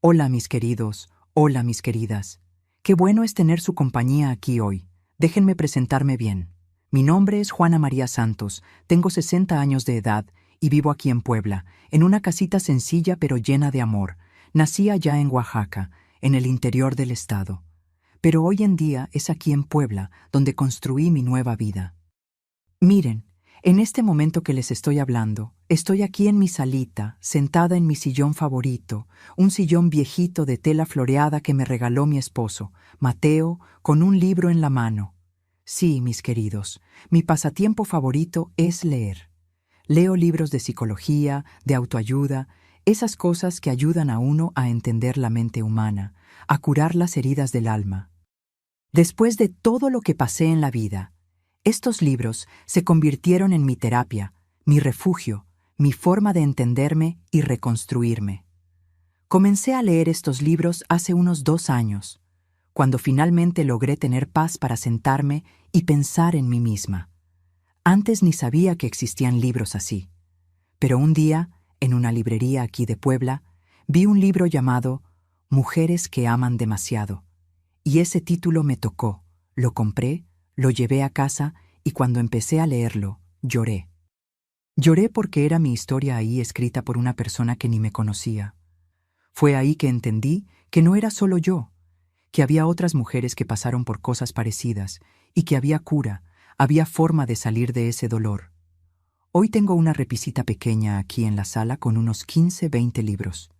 Hola mis queridos, hola mis queridas. Qué bueno es tener su compañía aquí hoy. Déjenme presentarme bien. Mi nombre es Juana María Santos, tengo 60 años de edad y vivo aquí en Puebla, en una casita sencilla pero llena de amor. Nací allá en Oaxaca, en el interior del estado. Pero hoy en día es aquí en Puebla donde construí mi nueva vida. Miren, en este momento que les estoy hablando, estoy aquí en mi salita, sentada en mi sillón favorito, un sillón viejito de tela floreada que me regaló mi esposo, Mateo, con un libro en la mano. Sí, mis queridos, mi pasatiempo favorito es leer. Leo libros de psicología, de autoayuda, esas cosas que ayudan a uno a entender la mente humana, a curar las heridas del alma. Después de todo lo que pasé en la vida, estos libros se convirtieron en mi terapia, mi refugio, mi forma de entenderme y reconstruirme. Comencé a leer estos libros hace unos 2 años, cuando finalmente logré tener paz para sentarme y pensar en mí misma. Antes ni sabía que existían libros así, pero un día, en una librería aquí de Puebla, vi un libro llamado Mujeres que aman demasiado, y ese título me tocó. Lo compré, lo llevé a casa y cuando empecé a leerlo, lloré. Lloré porque era mi historia ahí escrita por una persona que ni me conocía. Fue ahí que entendí que no era solo yo, que había otras mujeres que pasaron por cosas parecidas y que había cura, había forma de salir de ese dolor. Hoy tengo una repisita pequeña aquí en la sala con unos 15-20 libros.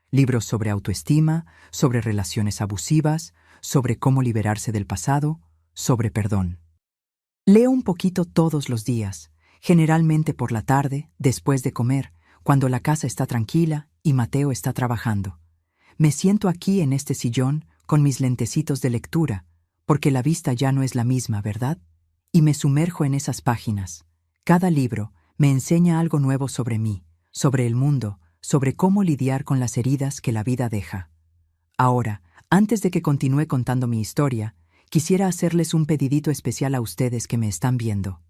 Libros sobre autoestima, sobre relaciones abusivas, sobre cómo liberarse del pasado, sobre perdón. Leo un poquito todos los días, generalmente por la tarde, después de comer, cuando la casa está tranquila y Mateo está trabajando. Me siento aquí en este sillón con mis lentecitos de lectura, porque la vista ya no es la misma, ¿verdad? Y me sumerjo en esas páginas. Cada libro me enseña algo nuevo sobre mí, sobre el mundo, sobre cómo lidiar con las heridas que la vida deja. Ahora, antes de que continúe contando mi historia, quisiera hacerles un pedidito especial a ustedes que me están viendo.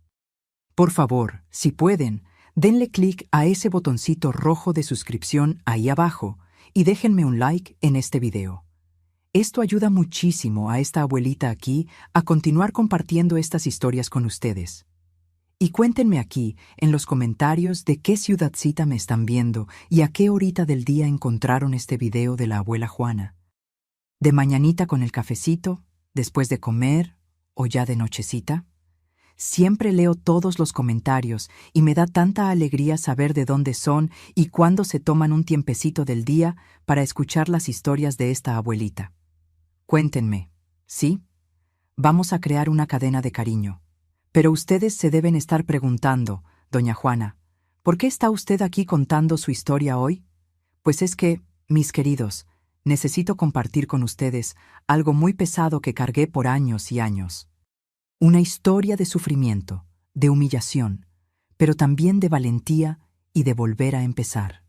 Por favor, si pueden, denle clic a ese botoncito rojo de suscripción ahí abajo y déjenme un like en este video. Esto ayuda muchísimo a esta abuelita aquí a continuar compartiendo estas historias con ustedes. Y cuéntenme aquí, en los comentarios, de qué ciudadcita me están viendo y a qué horita del día encontraron este video de la abuela Juana. ¿De mañanita con el cafecito, después de comer o ya de nochecita? Siempre leo todos los comentarios y me da tanta alegría saber de dónde son y cuándo se toman un tiempecito del día para escuchar las historias de esta abuelita. Cuéntenme, ¿sí? Vamos a crear una cadena de cariño. Pero ustedes se deben estar preguntando, doña Juana, ¿por qué está usted aquí contando su historia hoy? Pues es que, mis queridos, necesito compartir con ustedes algo muy pesado que cargué por años y años. Una historia de sufrimiento, de humillación, pero también de valentía y de volver a empezar.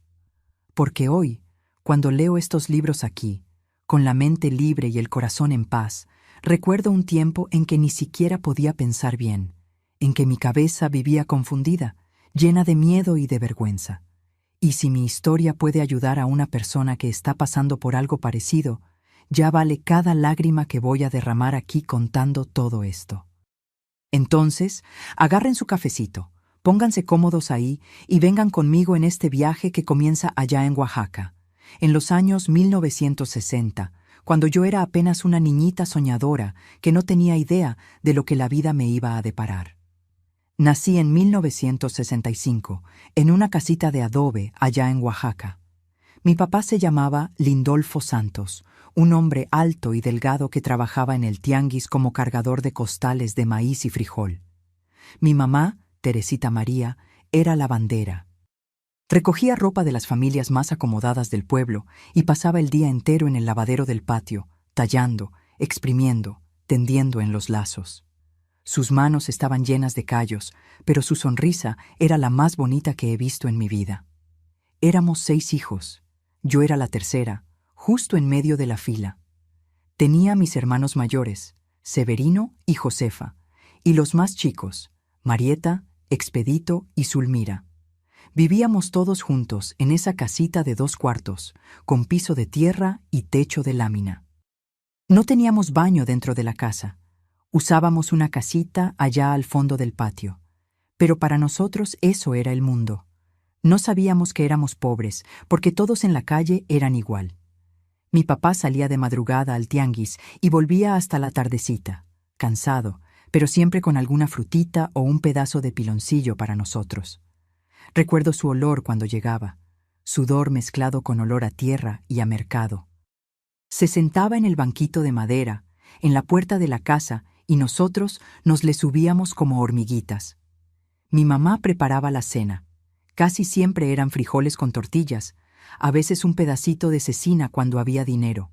Porque hoy, cuando leo estos libros aquí, con la mente libre y el corazón en paz, recuerdo un tiempo en que ni siquiera podía pensar bien, en que mi cabeza vivía confundida, llena de miedo y de vergüenza. Y si mi historia puede ayudar a una persona que está pasando por algo parecido, ya vale cada lágrima que voy a derramar aquí contando todo esto. Entonces, agarren su cafecito, pónganse cómodos ahí y vengan conmigo en este viaje que comienza allá en Oaxaca, en los años 1960, cuando yo era apenas una niñita soñadora que no tenía idea de lo que la vida me iba a deparar. Nací en 1965, en una casita de adobe allá en Oaxaca. Mi papá se llamaba Lindolfo Santos, un hombre alto y delgado que trabajaba en el tianguis como cargador de costales de maíz y frijol. Mi mamá, Teresita María, era lavandera. Recogía ropa de las familias más acomodadas del pueblo y pasaba el día entero en el lavadero del patio, tallando, exprimiendo, tendiendo en los lazos. Sus manos estaban llenas de callos, pero su sonrisa era la más bonita que he visto en mi vida. Éramos 6 hijos. Yo era la tercera, justo en medio de la fila. Tenía a mis hermanos mayores, Severino y Josefa, y los más chicos, Marieta, Expedito y Zulmira. Vivíamos todos juntos en esa casita de 2 cuartos, con piso de tierra y techo de lámina. No teníamos baño dentro de la casa. Usábamos una casita allá al fondo del patio. Pero para nosotros eso era el mundo. No sabíamos que éramos pobres, porque todos en la calle eran igual. Mi papá salía de madrugada al tianguis y volvía hasta la tardecita, cansado, pero siempre con alguna frutita o un pedazo de piloncillo para nosotros. Recuerdo su olor cuando llegaba, sudor mezclado con olor a tierra y a mercado. Se sentaba en el banquito de madera, en la puerta de la casa, y nosotros nos le subíamos como hormiguitas. Mi mamá preparaba la cena. Casi siempre eran frijoles con tortillas, a veces un pedacito de cecina cuando había dinero.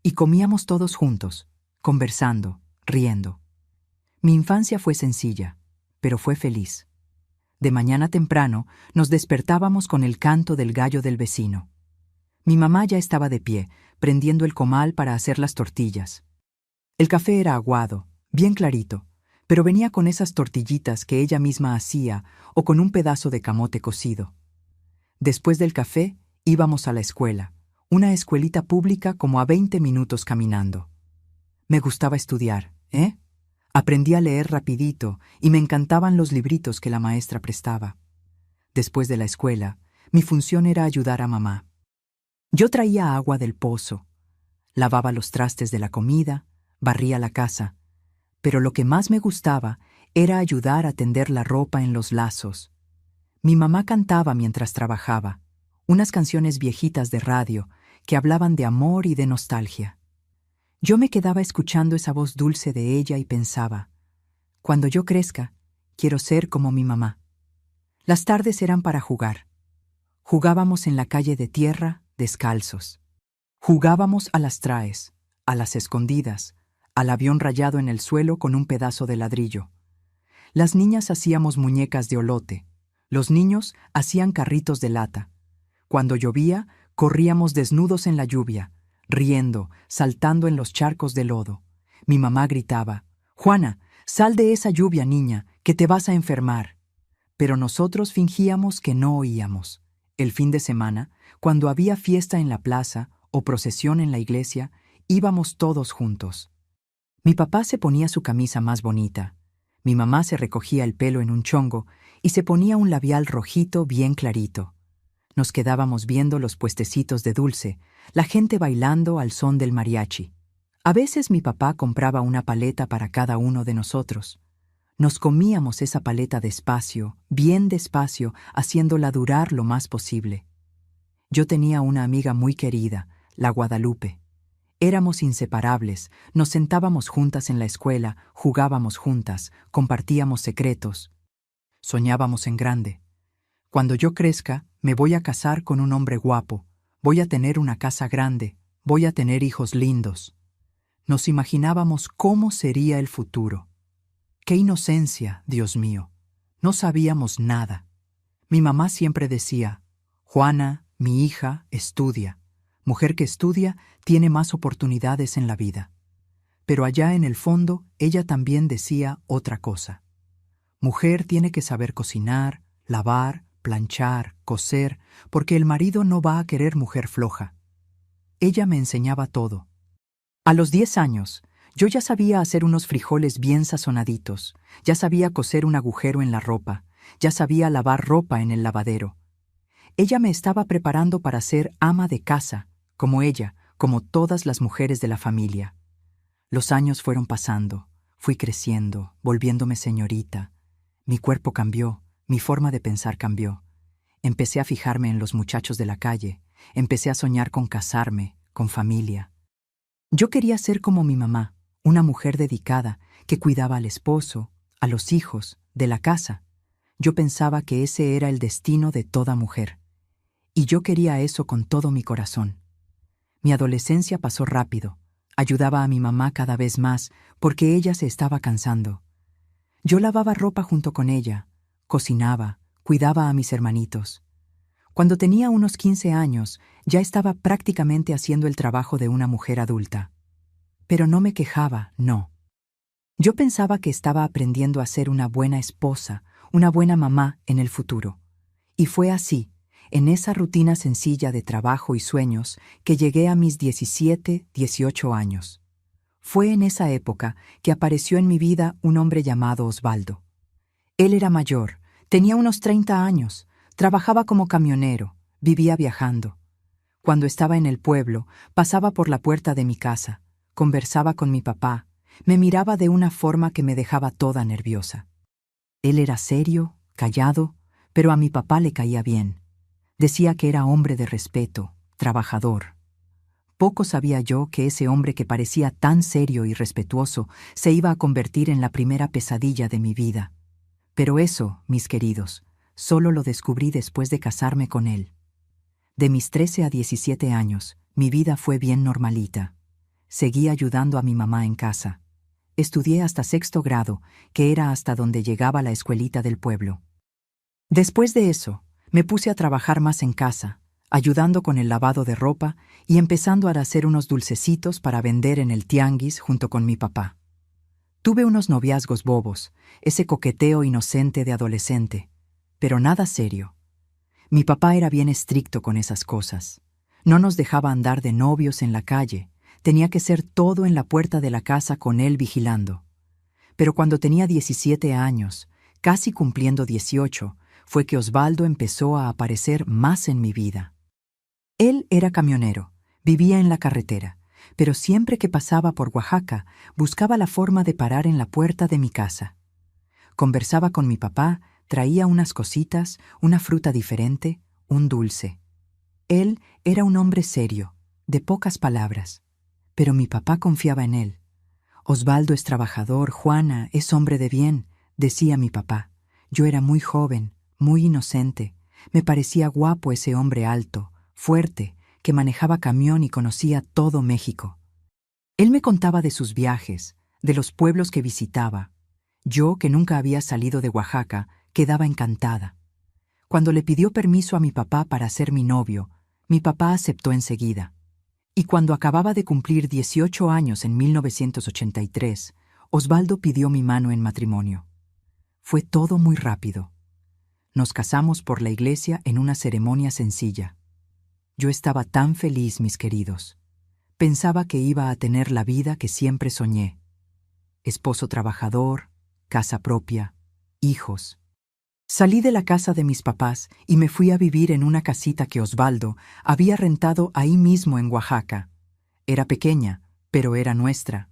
Y comíamos todos juntos, conversando, riendo. Mi infancia fue sencilla, pero fue feliz. De mañana temprano nos despertábamos con el canto del gallo del vecino. Mi mamá ya estaba de pie, prendiendo el comal para hacer las tortillas. El café era aguado, bien clarito, pero venía con esas tortillitas que ella misma hacía o con un pedazo de camote cocido. Después del café, íbamos a la escuela, una escuelita pública como a 20 minutos caminando. Me gustaba estudiar, ¿eh? Aprendí a leer rapidito y me encantaban los libritos que la maestra prestaba. Después de la escuela, mi función era ayudar a mamá. Yo traía agua del pozo, lavaba los trastes de la comida, barría la casa, pero lo que más me gustaba era ayudar a tender la ropa en los lazos. Mi mamá cantaba mientras trabajaba, unas canciones viejitas de radio que hablaban de amor y de nostalgia. Yo me quedaba escuchando esa voz dulce de ella y pensaba, cuando yo crezca, quiero ser como mi mamá. Las tardes eran para jugar. Jugábamos en la calle de tierra, descalzos. Jugábamos a las traes, a las escondidas, al avión rayado en el suelo con un pedazo de ladrillo. Las niñas hacíamos muñecas de olote, los niños hacían carritos de lata. Cuando llovía, corríamos desnudos en la lluvia, riendo, saltando en los charcos de lodo. Mi mamá gritaba, «Juana, sal de esa lluvia, niña, que te vas a enfermar». Pero nosotros fingíamos que no oíamos. El fin de semana, cuando había fiesta en la plaza o procesión en la iglesia, íbamos todos juntos. Mi papá se ponía su camisa más bonita. Mi mamá se recogía el pelo en un chongo y se ponía un labial rojito bien clarito. Nos quedábamos viendo los puestecitos de dulce, la gente bailando al son del mariachi. A veces mi papá compraba una paleta para cada uno de nosotros. Nos comíamos esa paleta despacio, bien despacio, haciéndola durar lo más posible. Yo tenía una amiga muy querida, la Guadalupe. Éramos inseparables, nos sentábamos juntas en la escuela, jugábamos juntas, compartíamos secretos. Soñábamos en grande. Cuando yo crezca, me voy a casar con un hombre guapo, voy a tener una casa grande, voy a tener hijos lindos. Nos imaginábamos cómo sería el futuro. ¡Qué inocencia, Dios mío! No sabíamos nada. Mi mamá siempre decía, Juana, mi hija, estudia. Mujer que estudia tiene más oportunidades en la vida. Pero allá en el fondo, ella también decía otra cosa. Mujer tiene que saber cocinar, lavar, planchar, coser, porque el marido no va a querer mujer floja. Ella me enseñaba todo. A los 10 años, yo ya sabía hacer unos frijoles bien sazonaditos, ya sabía coser un agujero en la ropa, ya sabía lavar ropa en el lavadero. Ella me estaba preparando para ser ama de casa, como ella, como todas las mujeres de la familia. Los años fueron pasando, fui creciendo, volviéndome señorita. Mi cuerpo cambió, mi forma de pensar cambió. Empecé a fijarme en los muchachos de la calle, empecé a soñar con casarme, con familia. Yo quería ser como mi mamá, una mujer dedicada, que cuidaba al esposo, a los hijos, de la casa. Yo pensaba que ese era el destino de toda mujer. Y yo quería eso con todo mi corazón. Mi adolescencia pasó rápido. Ayudaba a mi mamá cada vez más, porque ella se estaba cansando. Yo lavaba ropa junto con ella, cocinaba, cuidaba a mis hermanitos. Cuando tenía unos 15 años, ya estaba prácticamente haciendo el trabajo de una mujer adulta. Pero no me quejaba, no. Yo pensaba que estaba aprendiendo a ser una buena esposa, una buena mamá en el futuro. Y fue así, en esa rutina sencilla de trabajo y sueños, que llegué a mis 17, 18 años. Fue en esa época que apareció en mi vida un hombre llamado Osvaldo. Él era mayor, tenía unos 30 años, trabajaba como camionero, vivía viajando. Cuando estaba en el pueblo, pasaba por la puerta de mi casa, conversaba con mi papá, me miraba de una forma que me dejaba toda nerviosa. Él era serio, callado, pero a mi papá le caía bien. Decía que era hombre de respeto, trabajador. Poco sabía yo que ese hombre que parecía tan serio y respetuoso se iba a convertir en la primera pesadilla de mi vida. Pero eso, mis queridos, solo lo descubrí después de casarme con él. De mis 13 a 17 años, mi vida fue bien normalita. Seguí ayudando a mi mamá en casa. Estudié hasta 6º grado, que era hasta donde llegaba la escuelita del pueblo. Después de eso, me puse a trabajar más en casa, ayudando con el lavado de ropa y empezando a hacer unos dulcecitos para vender en el tianguis junto con mi papá. Tuve unos noviazgos bobos, ese coqueteo inocente de adolescente, pero nada serio. Mi papá era bien estricto con esas cosas. No nos dejaba andar de novios en la calle, tenía que ser todo en la puerta de la casa con él vigilando. Pero cuando tenía 17 años, casi cumpliendo 18, fue que Osvaldo empezó a aparecer más en mi vida. Él era camionero, vivía en la carretera, pero siempre que pasaba por Oaxaca, buscaba la forma de parar en la puerta de mi casa. Conversaba con mi papá, traía unas cositas, una fruta diferente, un dulce. Él era un hombre serio, de pocas palabras, pero mi papá confiaba en él. Osvaldo es trabajador, Juana es hombre de bien, decía mi papá. Yo era muy joven, muy inocente. Me parecía guapo ese hombre alto, fuerte, que manejaba camión y conocía todo México. Él me contaba de sus viajes, de los pueblos que visitaba. Yo, que nunca había salido de Oaxaca, quedaba encantada. Cuando le pidió permiso a mi papá para ser mi novio, mi papá aceptó enseguida. Y cuando acababa de cumplir 18 años en 1983, Osvaldo pidió mi mano en matrimonio. Fue todo muy rápido. Nos casamos por la iglesia en una ceremonia sencilla. Yo estaba tan feliz, mis queridos. Pensaba que iba a tener la vida que siempre soñé. Esposo trabajador, casa propia, hijos. Salí de la casa de mis papás y me fui a vivir en una casita que Osvaldo había rentado ahí mismo en Oaxaca. Era pequeña, pero era nuestra.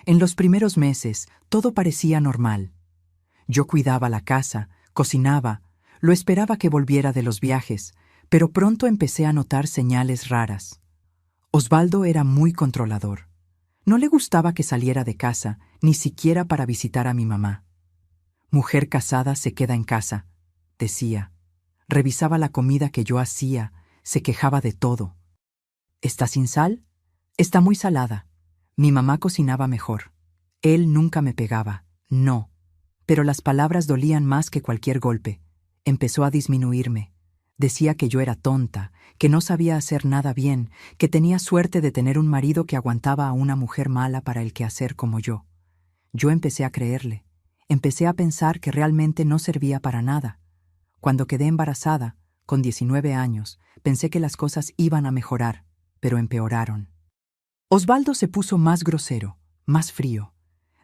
En los primeros meses todo parecía normal. Yo cuidaba la casa, cocinaba, lo esperaba que volviera de los viajes, pero pronto empecé a notar señales raras. Osvaldo era muy controlador. No le gustaba que saliera de casa, ni siquiera para visitar a mi mamá. Mujer casada se queda en casa, decía. Revisaba la comida que yo hacía, se quejaba de todo. ¿Está sin sal? Está muy salada. Mi mamá cocinaba mejor. Él nunca me pegaba, no. Pero las palabras dolían más que cualquier golpe. Empezó a disminuirme. Decía que yo era tonta, que no sabía hacer nada bien, que tenía suerte de tener un marido que aguantaba a una mujer mala para el quehacer como yo. Yo empecé a creerle. Empecé a pensar que realmente no servía para nada. Cuando quedé embarazada, con 19 años, pensé que las cosas iban a mejorar, pero empeoraron. Osvaldo se puso más grosero, más frío.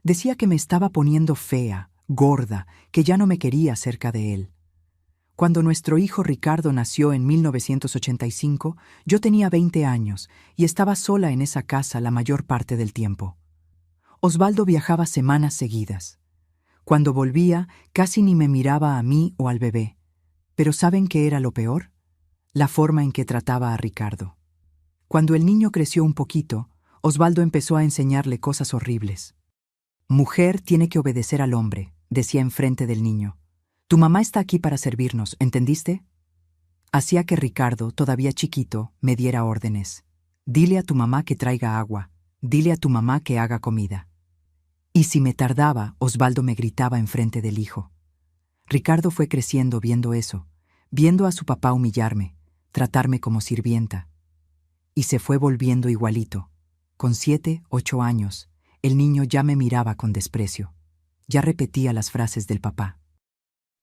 Decía que me estaba poniendo fea, gorda, que ya no me quería cerca de él. Cuando nuestro hijo Ricardo nació en 1985, yo tenía 20 años y estaba sola en esa casa la mayor parte del tiempo. Osvaldo viajaba semanas seguidas. Cuando volvía, casi ni me miraba a mí o al bebé. Pero ¿saben qué era lo peor? La forma en que trataba a Ricardo. Cuando el niño creció un poquito, Osvaldo empezó a enseñarle cosas horribles. Mujer tiene que obedecer al hombre, decía enfrente del niño. Tu mamá está aquí para servirnos, ¿entendiste? Hacía que Ricardo, todavía chiquito, me diera órdenes. Dile a tu mamá que traiga agua. Dile a tu mamá que haga comida. Y si me tardaba, Osvaldo me gritaba enfrente del hijo. Ricardo fue creciendo viendo eso, viendo a su papá humillarme, tratarme como sirvienta. Y se fue volviendo igualito. Con 7, 8 años, el niño ya me miraba con desprecio. Ya repetía las frases del papá.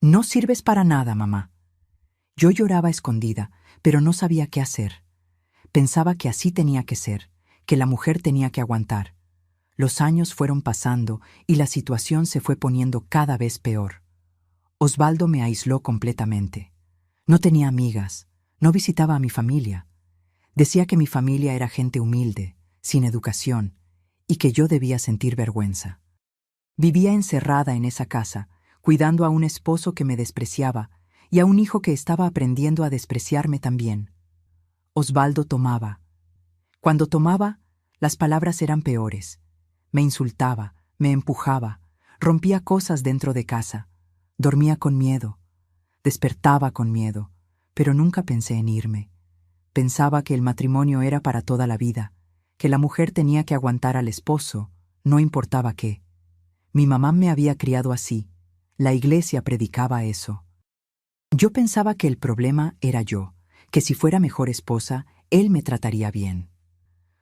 No sirves para nada, mamá. Yo lloraba escondida, pero no sabía qué hacer. Pensaba que así tenía que ser, que la mujer tenía que aguantar. Los años fueron pasando y la situación se fue poniendo cada vez peor. Osvaldo me aisló completamente. No tenía amigas, no visitaba a mi familia. Decía que mi familia era gente humilde, sin educación, y que yo debía sentir vergüenza. Vivía encerrada en esa casa, cuidando a un esposo que me despreciaba y a un hijo que estaba aprendiendo a despreciarme también. Osvaldo tomaba. Cuando tomaba, las palabras eran peores. Me insultaba, me empujaba, rompía cosas dentro de casa. Dormía con miedo, despertaba con miedo, pero nunca pensé en irme. Pensaba que el matrimonio era para toda la vida, que la mujer tenía que aguantar al esposo, no importaba qué. Mi mamá me había criado así, la iglesia predicaba eso. Yo pensaba que el problema era yo, que si fuera mejor esposa, él me trataría bien.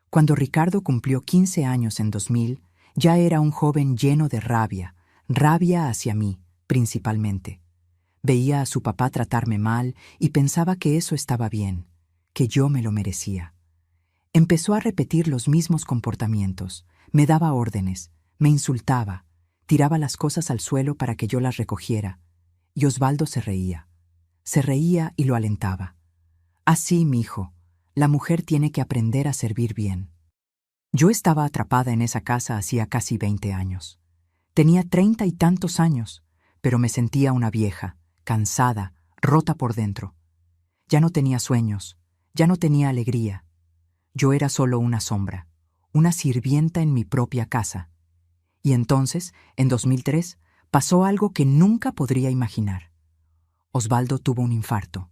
Cuando Ricardo cumplió 15 años en 2000, ya era un joven lleno de rabia, rabia hacia mí, principalmente. Veía a su papá tratarme mal y pensaba que eso estaba bien, que yo me lo merecía. Empezó a repetir los mismos comportamientos, me daba órdenes, me insultaba, tiraba las cosas al suelo para que yo las recogiera, y Osvaldo se reía y lo alentaba. Así, mijo, la mujer tiene que aprender a servir bien. Yo estaba atrapada en esa casa hacía casi 20 años. Tenía 30 y tantos años, pero me sentía una vieja, cansada, rota por dentro. Ya no tenía sueños, ya no tenía alegría. Yo era solo una sombra, una sirvienta en mi propia casa. Y entonces, en 2003, pasó algo que nunca podría imaginar. Osvaldo tuvo un infarto.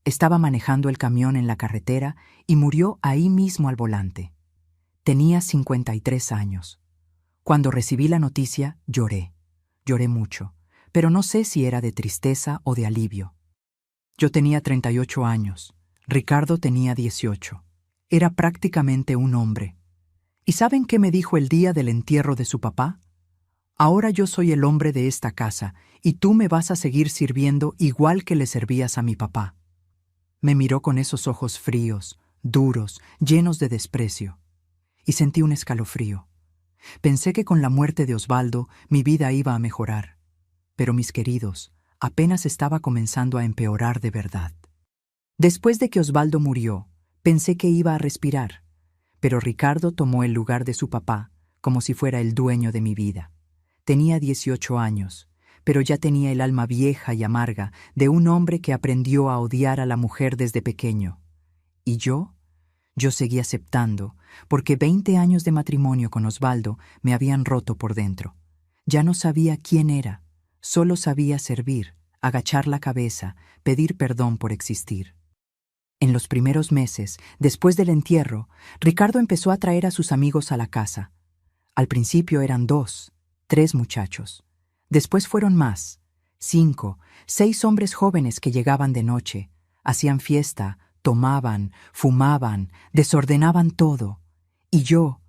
Estaba manejando el camión en la carretera y murió ahí mismo al volante. Tenía 53 años. Cuando recibí la noticia, lloré. Lloré mucho, pero no sé si era de tristeza o de alivio. Yo tenía 38 años. Ricardo tenía 18. Era prácticamente un hombre. ¿Y saben qué me dijo el día del entierro de su papá? Ahora yo soy el hombre de esta casa y tú me vas a seguir sirviendo igual que le servías a mi papá. Me miró con esos ojos fríos, duros, llenos de desprecio. Y sentí un escalofrío. Pensé que con la muerte de Osvaldo mi vida iba a mejorar. Pero mis queridos, apenas estaba comenzando a empeorar de verdad. Después de que Osvaldo murió, pensé que iba a respirar, pero Ricardo tomó el lugar de su papá, como si fuera el dueño de mi vida. Tenía 18 años, pero ya tenía el alma vieja y amarga de un hombre que aprendió a odiar a la mujer desde pequeño. ¿Y yo? Yo seguí aceptando, porque 20 años de matrimonio con Osvaldo me habían roto por dentro. Ya no sabía quién era, solo sabía servir, agachar la cabeza, pedir perdón por existir. En los primeros meses, después del entierro, Ricardo empezó a traer a sus amigos a la casa. Al principio eran 2, 3 muchachos. Después fueron más, 5, 6 hombres jóvenes que llegaban de noche, hacían fiesta, tomaban, fumaban, desordenaban todo. Y yo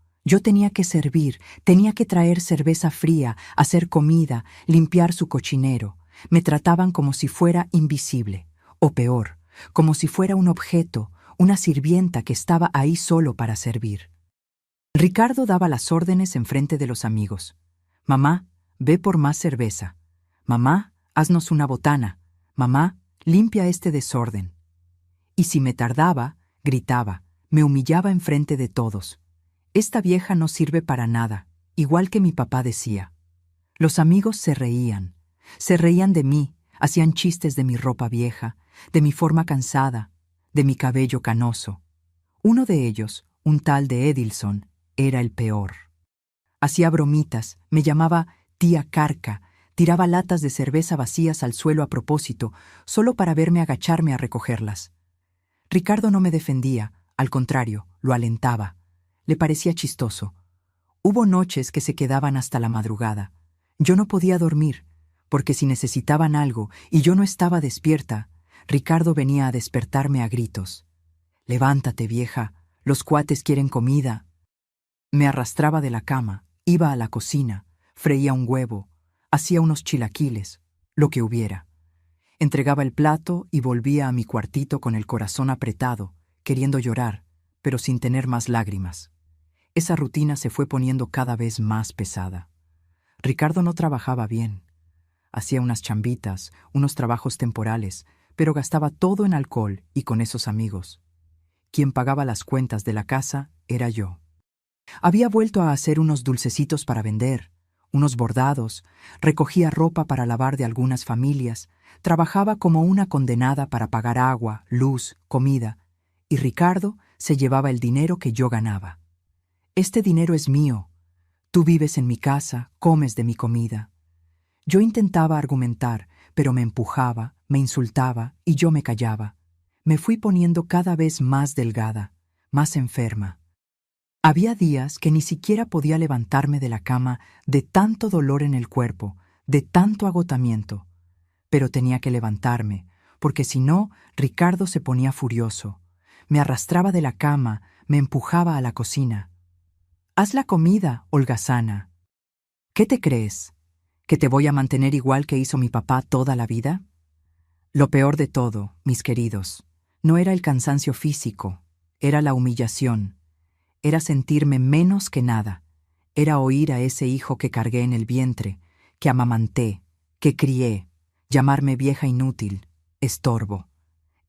tenía que servir, tenía que traer cerveza fría, hacer comida, limpiar su cochinero. Me trataban como si fuera invisible, o peor, como si fuera un objeto, una sirvienta que estaba ahí solo para servir. Ricardo daba las órdenes enfrente de los amigos. Mamá, ve por más cerveza. Mamá, haznos una botana. Mamá, limpia este desorden. Y si me tardaba, gritaba, me humillaba enfrente de todos. Esta vieja no sirve para nada, igual que mi papá decía. Los amigos se reían de mí, hacían chistes de mi ropa vieja, de mi forma cansada, de mi cabello canoso. Uno de ellos, un tal de Edilson, era el peor. Hacía bromitas, me llamaba tía Carca, tiraba latas de cerveza vacías al suelo a propósito, solo para verme agacharme a recogerlas. Ricardo no me defendía, al contrario, lo alentaba. Le parecía chistoso. Hubo noches que se quedaban hasta la madrugada. Yo no podía dormir, porque si necesitaban algo y yo no estaba despierta, Ricardo venía a despertarme a gritos. «Levántate, vieja, los cuates quieren comida». Me arrastraba de la cama, iba a la cocina, freía un huevo, hacía unos chilaquiles, lo que hubiera. Entregaba el plato y volvía a mi cuartito con el corazón apretado, queriendo llorar, pero sin tener más lágrimas. Esa rutina se fue poniendo cada vez más pesada. Ricardo no trabajaba bien. Hacía unas chambitas, unos trabajos temporales, pero gastaba todo en alcohol y con esos amigos. Quien pagaba las cuentas de la casa era yo. Había vuelto a hacer unos dulcecitos para vender, unos bordados, recogía ropa para lavar de algunas familias, trabajaba como una condenada para pagar agua, luz, comida, y Ricardo se llevaba el dinero que yo ganaba. Este dinero es mío. Tú vives en mi casa, comes de mi comida. Yo intentaba argumentar, pero me empujaba, me insultaba y yo me callaba. Me fui poniendo cada vez más delgada, más enferma. Había días que ni siquiera podía levantarme de la cama de tanto dolor en el cuerpo, de tanto agotamiento. Pero tenía que levantarme, porque si no, Ricardo se ponía furioso. Me arrastraba de la cama, me empujaba a la cocina. «Haz la comida, holgazana». «¿Qué te crees? ¿Que te voy a mantener igual que hizo mi papá toda la vida?» Lo peor de todo, mis queridos, no era el cansancio físico, era la humillación. Era sentirme menos que nada. Era oír a ese hijo que cargué en el vientre, que amamanté, que crié, llamarme vieja inútil, estorbo.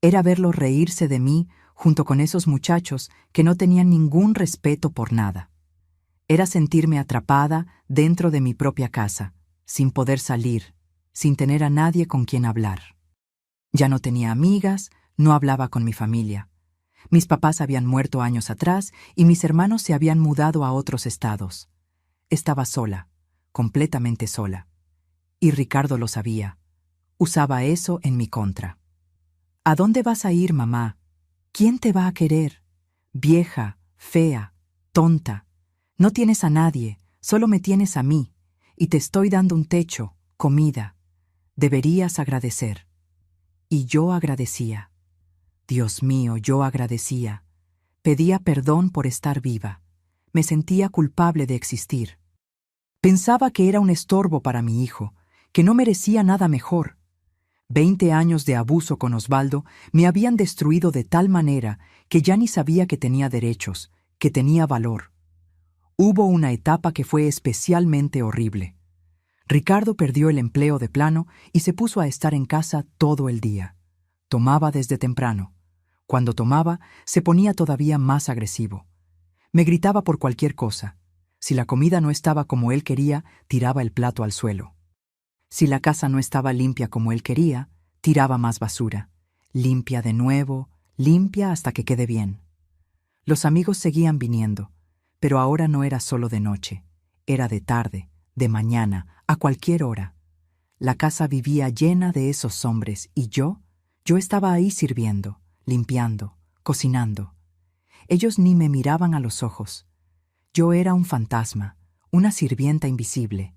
Era verlo reírse de mí junto con esos muchachos que no tenían ningún respeto por nada. Era sentirme atrapada dentro de mi propia casa, sin poder salir, sin tener a nadie con quien hablar. Ya no tenía amigas, no hablaba con mi familia. Mis papás habían muerto años atrás y mis hermanos se habían mudado a otros estados. Estaba sola, completamente sola. Y Ricardo lo sabía. Usaba eso en mi contra. «¿A dónde vas a ir, mamá? ¿Quién te va a querer? Vieja, fea, tonta. No tienes a nadie, solo me tienes a mí, y te estoy dando un techo, comida. Deberías agradecer». Y yo agradecía. Dios mío, yo agradecía. Pedía perdón por estar viva. Me sentía culpable de existir. Pensaba que era un estorbo para mi hijo, que no merecía nada mejor. 20 años de abuso con Osvaldo me habían destruido de tal manera que ya ni sabía que tenía derechos, que tenía valor. Hubo una etapa que fue especialmente horrible. Ricardo perdió el empleo de plano y se puso a estar en casa todo el día. Tomaba desde temprano. Cuando tomaba, se ponía todavía más agresivo. Me gritaba por cualquier cosa. Si la comida no estaba como él quería, tiraba el plato al suelo. Si la casa no estaba limpia como él quería, tiraba más basura. Limpia de nuevo, limpia hasta que quede bien. Los amigos seguían viniendo, pero ahora no era solo de noche. Era de tarde, de mañana, a cualquier hora. La casa vivía llena de esos hombres y yo estaba ahí sirviendo, limpiando, cocinando. Ellos ni me miraban a los ojos. Yo era un fantasma, una sirvienta invisible.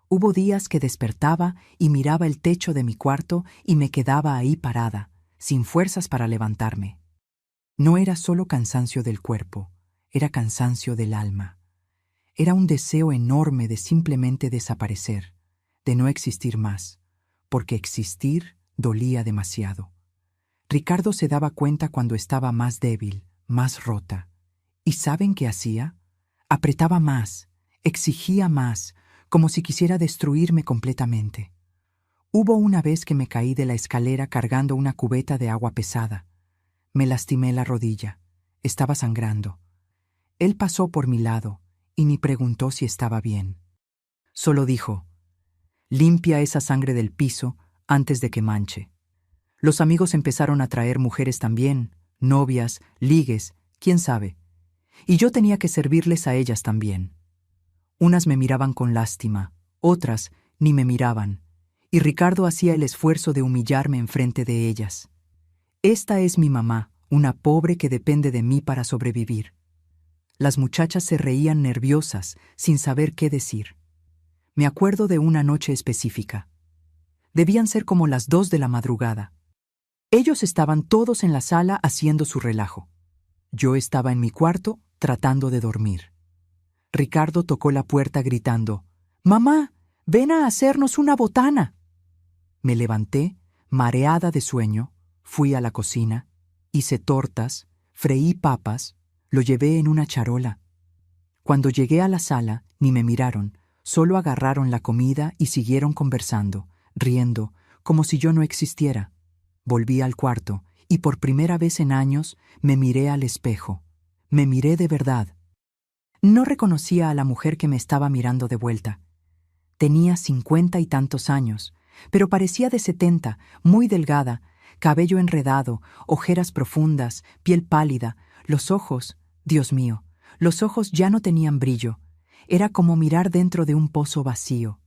Hubo días que despertaba y miraba el techo de mi cuarto y me quedaba ahí parada, sin fuerzas para levantarme. No era solo cansancio del cuerpo, era cansancio del alma. Era un deseo enorme de simplemente desaparecer, de no existir más, porque existir dolía demasiado. Ricardo se daba cuenta cuando estaba más débil, más rota. ¿Y saben qué hacía? Apretaba más, exigía más, como si quisiera destruirme completamente. Hubo una vez que me caí de la escalera cargando una cubeta de agua pesada. Me lastimé la rodilla. Estaba sangrando. Él pasó por mi lado y ni preguntó si estaba bien. Solo dijo: «Limpia esa sangre del piso antes de que manche». Los amigos empezaron a traer mujeres también, novias, ligues, quién sabe. Y yo tenía que servirles a ellas también. Unas me miraban con lástima, otras ni me miraban, y Ricardo hacía el esfuerzo de humillarme enfrente de ellas. Esta es mi mamá, una pobre que depende de mí para sobrevivir. Las muchachas se reían nerviosas, sin saber qué decir. Me acuerdo de una noche específica. Debían ser como las 2 de la madrugada. Ellos estaban todos en la sala haciendo su relajo. Yo estaba en mi cuarto tratando de dormir. Ricardo tocó la puerta gritando: «¡Mamá, ven a hacernos una botana!». Me levanté, Mareada de sueño, fui a la cocina, hice tortas, freí papas, lo llevé en una charola. Cuando llegué a la sala, ni me miraron, solo agarraron la comida y siguieron conversando, riendo, como si yo no existiera. Volví al cuarto y por primera vez en años me miré al espejo. Me miré de verdad. No reconocía a la mujer que me estaba mirando de vuelta. Tenía 50 y tantos años, pero parecía de 70, muy delgada, cabello enredado, ojeras profundas, piel pálida, los ojos, Dios mío, los ojos ya no tenían brillo. Era como mirar dentro de un pozo vacío.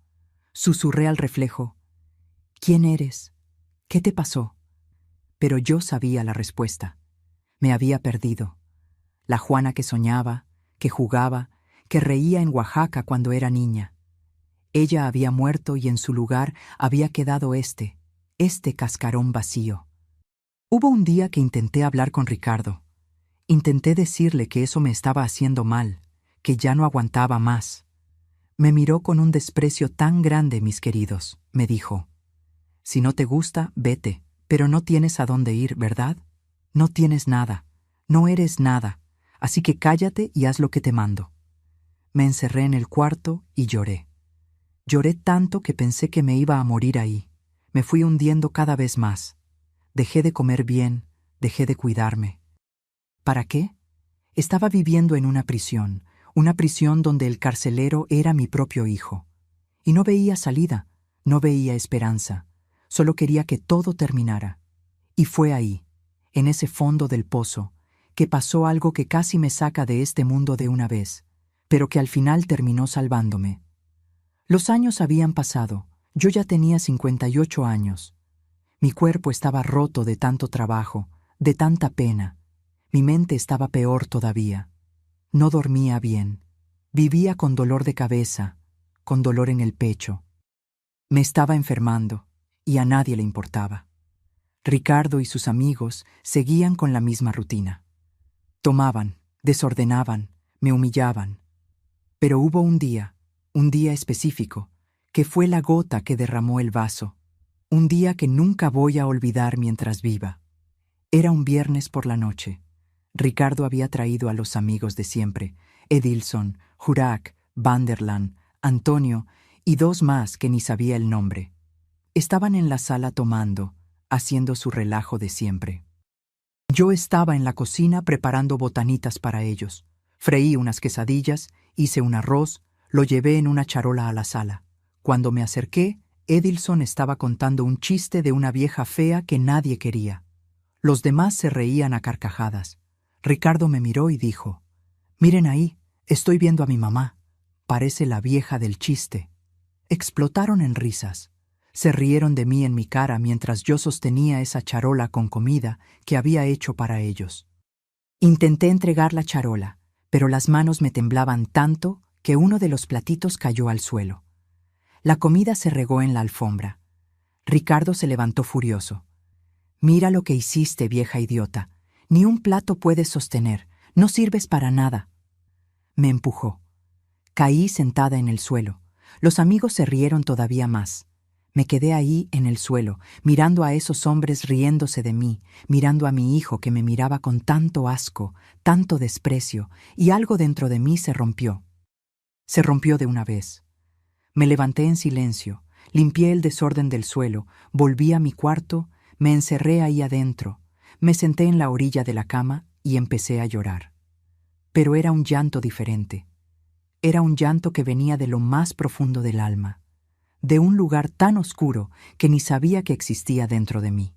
Susurré al reflejo: ¿Quién eres? ¿Qué te pasó? Pero yo sabía la respuesta. Me había perdido. La Juana que soñaba, que jugaba, que reía en Oaxaca cuando era niña. Ella había muerto y en su lugar había quedado este cascarón vacío. Hubo un día que intenté hablar con Ricardo. Intenté decirle que eso me estaba haciendo mal, que ya no aguantaba más. Me miró con un desprecio tan grande, mis queridos. Me dijo: si no te gusta, vete, pero no tienes a dónde ir, ¿verdad? No tienes nada, no eres nada, así que cállate y haz lo que te mando. Me encerré en el cuarto y lloré. Lloré tanto que pensé que me iba a morir ahí. Me fui hundiendo cada vez más. Dejé de comer bien, dejé de cuidarme. ¿Para qué? Estaba viviendo en una prisión donde el carcelero era mi propio hijo. Y no veía salida, no veía esperanza. Solo quería que todo terminara. Y fue ahí, en ese fondo del pozo, que pasó algo que casi me saca de este mundo de una vez, pero que al final terminó salvándome. Los años habían pasado, yo ya tenía 58 años. Mi cuerpo estaba roto de tanto trabajo, de tanta pena. Mi mente estaba peor todavía. No dormía bien. Vivía con dolor de cabeza, con dolor en el pecho. Me estaba enfermando, y a nadie le importaba. Ricardo y sus amigos seguían con la misma rutina. Tomaban, desordenaban, me humillaban. Pero hubo un día específico, que fue la gota que derramó el vaso. Un día que nunca voy a olvidar mientras viva. Era un viernes por la noche. Ricardo había traído a los amigos de siempre, Edilson, Jurak, Vanderland, Antonio y 2 más que ni sabía el nombre. Estaban en la sala tomando, haciendo su relajo de siempre. Yo estaba en la cocina preparando botanitas para ellos. Freí unas quesadillas, hice un arroz, lo llevé en una charola a la sala. Cuando me acerqué, Edilson estaba contando un chiste de una vieja fea que nadie quería. Los demás se reían a carcajadas. Ricardo me miró y dijo: «Miren ahí, estoy viendo a mi mamá. Parece la vieja del chiste». Explotaron en risas. Se rieron de mí en mi cara mientras yo sostenía esa charola con comida que había hecho para ellos. Intenté entregar la charola, pero las manos me temblaban tanto que uno de los platitos cayó al suelo. La comida se regó en la alfombra. Ricardo se levantó furioso. «Mira lo que hiciste, vieja idiota. Ni un plato puedes sostener. No sirves para nada». Me empujó. Caí sentada en el suelo. Los amigos se rieron todavía más. Me quedé ahí en el suelo, mirando a esos hombres riéndose de mí, mirando a mi hijo que me miraba con tanto asco, tanto desprecio, y algo dentro de mí se rompió. Se rompió de una vez. Me levanté en silencio, limpié el desorden del suelo, volví a mi cuarto, me encerré ahí adentro, me senté en la orilla de la cama y empecé a llorar. Pero era un llanto diferente. Era un llanto que venía de lo más profundo del alma, de un lugar tan oscuro que ni sabía que existía dentro de mí.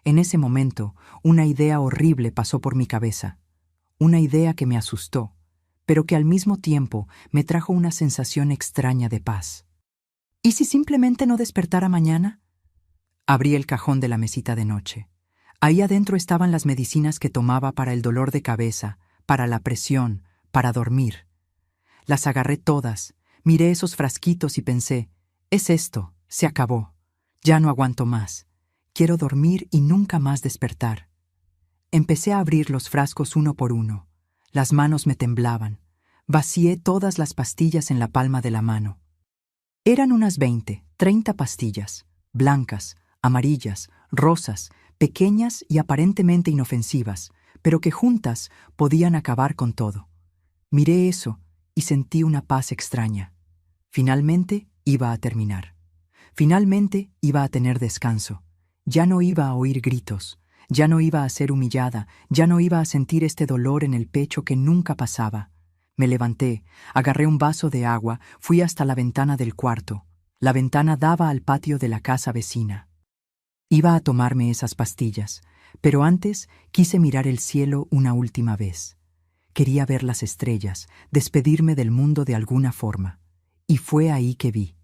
En ese momento, una idea horrible pasó por mi cabeza, una idea que me asustó, pero que al mismo tiempo me trajo una sensación extraña de paz. ¿Y si simplemente no despertara mañana? Abrí el cajón de la mesita de noche. Ahí adentro estaban las medicinas que tomaba para el dolor de cabeza, para la presión, para dormir. Las agarré todas, miré esos frasquitos y pensé: es esto, se acabó. Ya no aguanto más. Quiero dormir y nunca más despertar. Empecé a abrir los frascos uno por uno. Las manos me temblaban. Vacié todas las pastillas en la palma de la mano. Eran unas 20, 30 pastillas, blancas, amarillas, rosas, pequeñas y aparentemente inofensivas, pero que juntas podían acabar con todo. Miré eso y sentí una paz extraña. Finalmente iba a terminar. Finalmente iba a tener descanso. Ya no iba a oír gritos, ya no iba a ser humillada, ya no iba a sentir este dolor en el pecho que nunca pasaba. Me levanté, agarré un vaso de agua, fui hasta la ventana del cuarto. La ventana daba al patio de la casa vecina. Iba a tomarme esas pastillas, pero antes quise mirar el cielo una última vez. Quería ver las estrellas, despedirme del mundo de alguna forma. Y fue ahí que vi.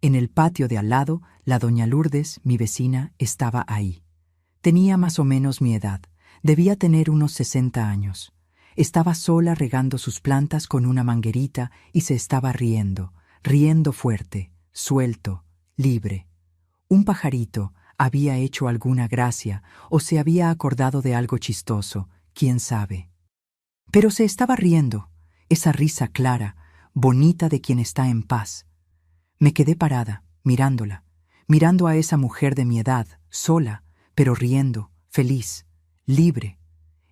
En el patio de al lado, la doña Lourdes, mi vecina, estaba ahí. Tenía más o menos mi edad, debía tener unos 60 años. Estaba sola regando sus plantas con una manguerita y se estaba riendo, riendo fuerte, suelto, libre. Un pajarito había hecho alguna gracia o se había acordado de algo chistoso, quién sabe. Pero se estaba riendo, esa risa clara, bonita de quien está en paz. Me quedé parada, mirándola, mirando a esa mujer de mi edad, sola, pero riendo, feliz, libre.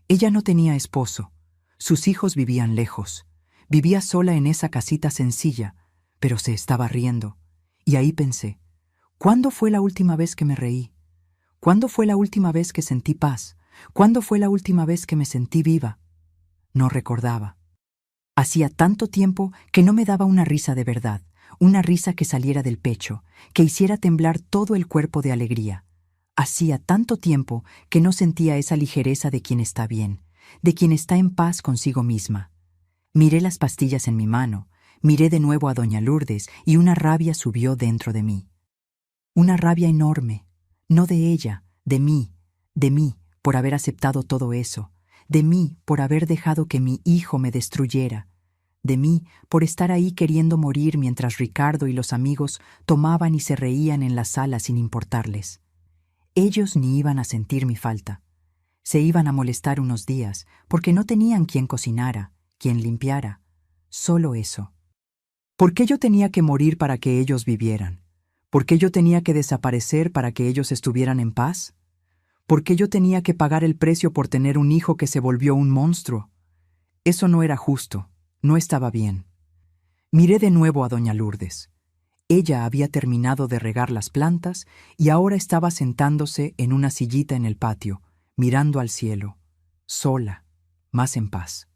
Ella no tenía esposo, sus hijos vivían lejos, vivía sola en esa casita sencilla, pero se estaba riendo. Y ahí pensé, ¿cuándo fue la última vez que me reí? ¿Cuándo fue la última vez que sentí paz? ¿Cuándo fue la última vez que me sentí viva? No recordaba. Hacía tanto tiempo que no me daba una risa de verdad, una risa que saliera del pecho, que hiciera temblar todo el cuerpo de alegría. Hacía tanto tiempo que no sentía esa ligereza de quien está bien, de quien está en paz consigo misma. Miré las pastillas en mi mano, miré de nuevo a doña Lourdes y una rabia subió dentro de mí. Una rabia enorme, no de ella, de mí, por haber aceptado todo eso, de mí por haber dejado que mi hijo me destruyera, de mí por estar ahí queriendo morir mientras Ricardo y los amigos tomaban y se reían en la sala sin importarles. Ellos ni iban a sentir mi falta. Se iban a molestar unos días porque no tenían quien cocinara, quien limpiara. Solo eso. ¿Por qué yo tenía que morir para que ellos vivieran? ¿Por qué yo tenía que desaparecer para que ellos estuvieran en paz? ¿Por qué yo tenía que pagar el precio por tener un hijo que se volvió un monstruo? Eso no era justo, no estaba bien. Miré de nuevo a doña Lourdes. Ella había terminado de regar las plantas y ahora estaba sentándose en una sillita en el patio, mirando al cielo, sola, más en paz.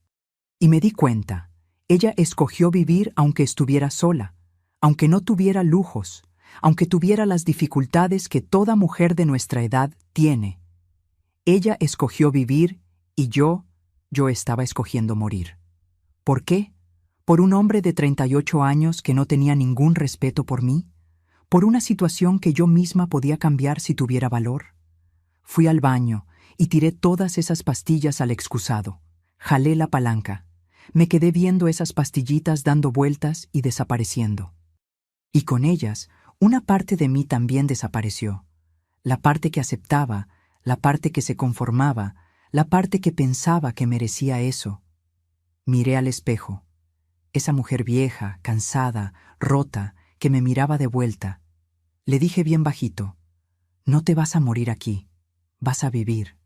Y me di cuenta, ella escogió vivir aunque estuviera sola, aunque no tuviera lujos, aunque tuviera las dificultades que toda mujer de nuestra edad tiene. Ella escogió vivir y yo estaba escogiendo morir. ¿Por qué? ¿Por un hombre de 38 años que no tenía ningún respeto por mí? ¿Por una situación que yo misma podía cambiar si tuviera valor? Fui al baño y tiré todas esas pastillas al excusado. Jalé la palanca. Me quedé viendo esas pastillitas dando vueltas y desapareciendo. Y con ellas, una parte de mí también desapareció. La parte que aceptaba, la parte que se conformaba, la parte que pensaba que merecía eso. Miré al espejo. Esa mujer vieja, cansada, rota, que me miraba de vuelta. Le dije bien bajito, no te vas a morir aquí, vas a vivir.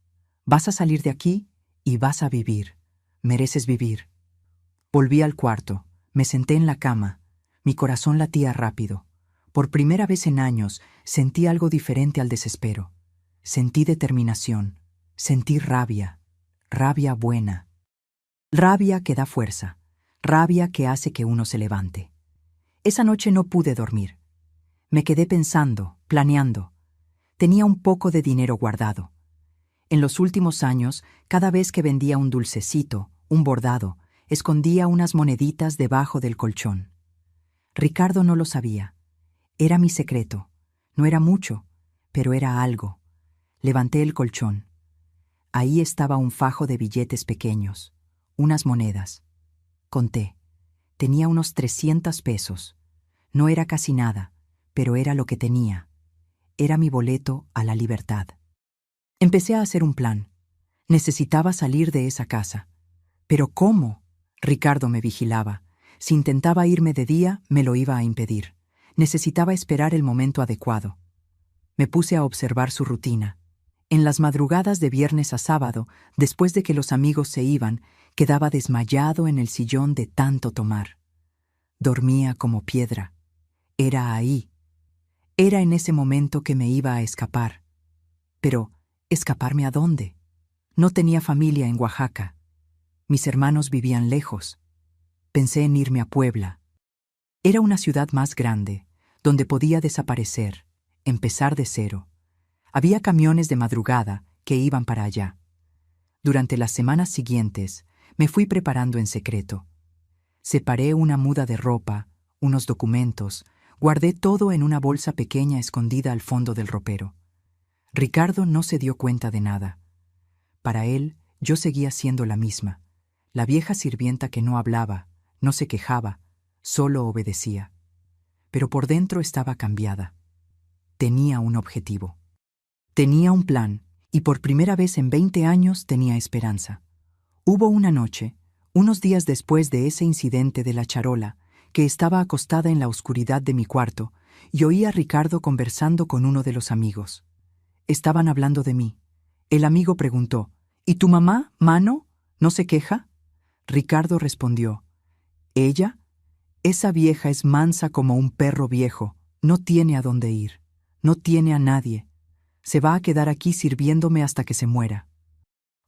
Vas a salir de aquí y vas a vivir. Mereces vivir. Volví al cuarto, me senté en la cama, mi corazón latía rápido. Por primera vez en años sentí algo diferente al desespero. Sentí determinación, sentí rabia, rabia buena. Rabia que da fuerza, rabia que hace que uno se levante. Esa noche no pude dormir. Me quedé pensando, planeando. Tenía un poco de dinero guardado. En los últimos años, cada vez que vendía un dulcecito, un bordado, escondía unas moneditas debajo del colchón. Ricardo no lo sabía. Era mi secreto. No era mucho, pero era algo. Levanté el colchón. Ahí estaba un fajo de billetes pequeños, unas monedas. Conté. Tenía unos 300 pesos. No era casi nada, pero era lo que tenía. Era mi boleto a la libertad. Empecé a hacer un plan. Necesitaba salir de esa casa. ¿Pero cómo? Ricardo me vigilaba. Si intentaba irme de día, me lo iba a impedir. Necesitaba esperar el momento adecuado. Me puse a observar su rutina. En las madrugadas de viernes a sábado, después de que los amigos se iban, quedaba desmayado en el sillón de tanto tomar. Dormía como piedra. Era ahí. Era en ese momento que me iba a escapar. Pero, ¿escaparme a dónde? No tenía familia en Oaxaca. Mis hermanos vivían lejos. Pensé en irme a Puebla. Era una ciudad más grande, donde podía desaparecer, empezar de cero. Había camiones de madrugada que iban para allá. Durante las semanas siguientes, me fui preparando en secreto. Separé una muda de ropa, unos documentos, guardé todo en una bolsa pequeña escondida al fondo del ropero. Ricardo no se dio cuenta de nada. Para él, yo seguía siendo la misma, la vieja sirvienta que no hablaba, no se quejaba, solo obedecía. Pero por dentro estaba cambiada. Tenía un objetivo. Tenía un plan, y por primera vez en 20 años tenía esperanza. Hubo una noche, unos días después de ese incidente de la charola, que estaba acostada en la oscuridad de mi cuarto, y oí a Ricardo conversando con uno de los amigos. Estaban hablando de mí. El amigo preguntó, ¿y tu mamá, Mano, no se queja? Ricardo respondió, ¿ella? Esa vieja es mansa como un perro viejo, no tiene a dónde ir, no tiene a nadie. Se va a quedar aquí sirviéndome hasta que se muera.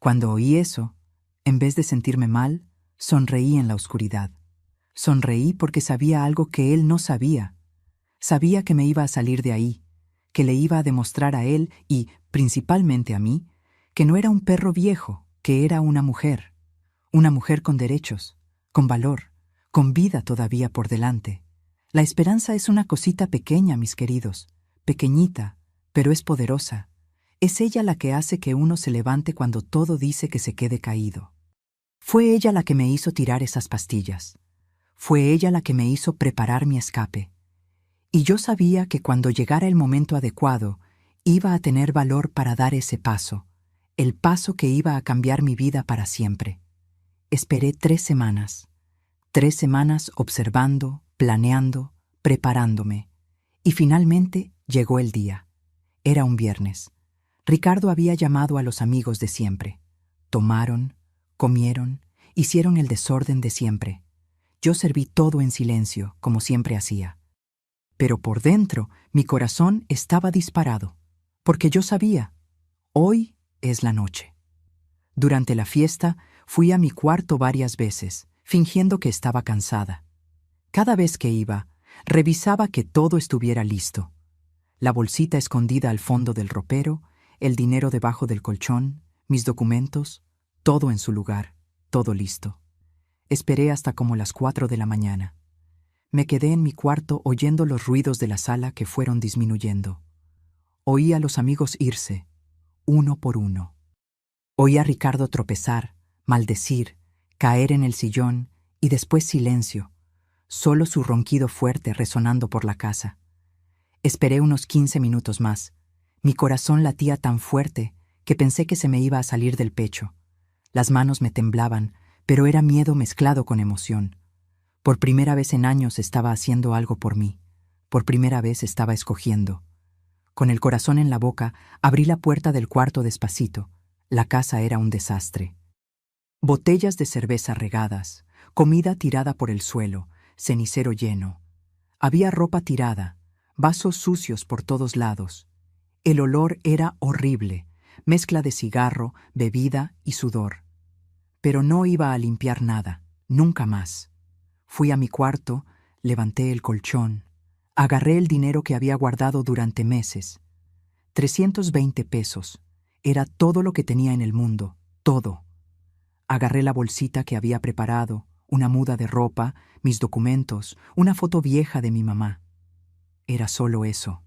Cuando oí eso, en vez de sentirme mal, sonreí en la oscuridad. Sonreí porque sabía algo que él no sabía. Sabía que me iba a salir de ahí, que le iba a demostrar a él y, principalmente a mí, que no era un perro viejo, que era una mujer con derechos, con valor, con vida todavía por delante. La esperanza es una cosita pequeña, mis queridos, pequeñita, pero es poderosa. Es ella la que hace que uno se levante cuando todo dice que se quede caído. Fue ella la que me hizo tirar esas pastillas. Fue ella la que me hizo preparar mi escape. Y yo sabía que cuando llegara el momento adecuado, iba a tener valor para dar ese paso, el paso que iba a cambiar mi vida para siempre. Esperé 3 semanas. 3 semanas observando, planeando, preparándome. Y finalmente llegó el día. Era un viernes. Ricardo había llamado a los amigos de siempre. Tomaron, comieron, hicieron el desorden de siempre. Yo serví todo en silencio, como siempre hacía. Pero por dentro, mi corazón estaba disparado, porque yo sabía, hoy es la noche. Durante la fiesta, fui a mi cuarto varias veces, fingiendo que estaba cansada. Cada vez que iba, revisaba que todo estuviera listo. La bolsita escondida al fondo del ropero, el dinero debajo del colchón, mis documentos, todo en su lugar, todo listo. Esperé hasta como las 4 de la mañana. Me quedé en mi cuarto oyendo los ruidos de la sala que fueron disminuyendo. Oí a los amigos irse, uno por uno. Oí a Ricardo tropezar, maldecir, caer en el sillón y después silencio, solo su ronquido fuerte resonando por la casa. Esperé unos 15 minutos más. Mi corazón latía tan fuerte que pensé que se me iba a salir del pecho. Las manos me temblaban, pero era miedo mezclado con emoción. Por primera vez en años estaba haciendo algo por mí. Por primera vez estaba escogiendo. Con el corazón en la boca, abrí la puerta del cuarto despacito. La casa era un desastre. Botellas de cerveza regadas, comida tirada por el suelo, cenicero lleno. Había ropa tirada, vasos sucios por todos lados. El olor era horrible, mezcla de cigarro, bebida y sudor. Pero no iba a limpiar nada, nunca más. Fui a mi cuarto, levanté el colchón, agarré el dinero que había guardado durante meses. 320 pesos. Era todo lo que tenía en el mundo, todo. Agarré la bolsita que había preparado, una muda de ropa, mis documentos, una foto vieja de mi mamá. Era solo eso.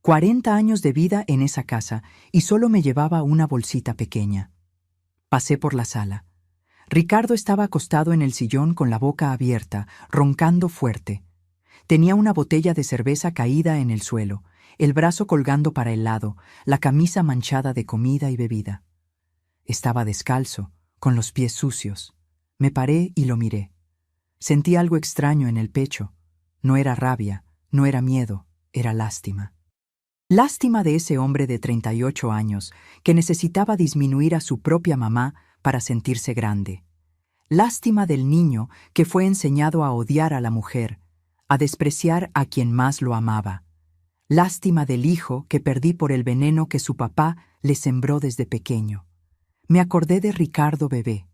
40 años de vida en esa casa y solo me llevaba una bolsita pequeña. Pasé por la sala. Ricardo estaba acostado en el sillón con la boca abierta, roncando fuerte. Tenía una botella de cerveza caída en el suelo, el brazo colgando para el lado, la camisa manchada de comida y bebida. Estaba descalzo, con los pies sucios. Me paré y lo miré. Sentí algo extraño en el pecho. No era rabia, no era miedo, era lástima. Lástima de ese hombre de 38 años que necesitaba disminuir a su propia mamá para sentirse grande. Lástima del niño que fue enseñado a odiar a la mujer, a despreciar a quien más lo amaba. Lástima del hijo que perdí por el veneno que su papá le sembró desde pequeño. Me acordé de Ricardo bebé,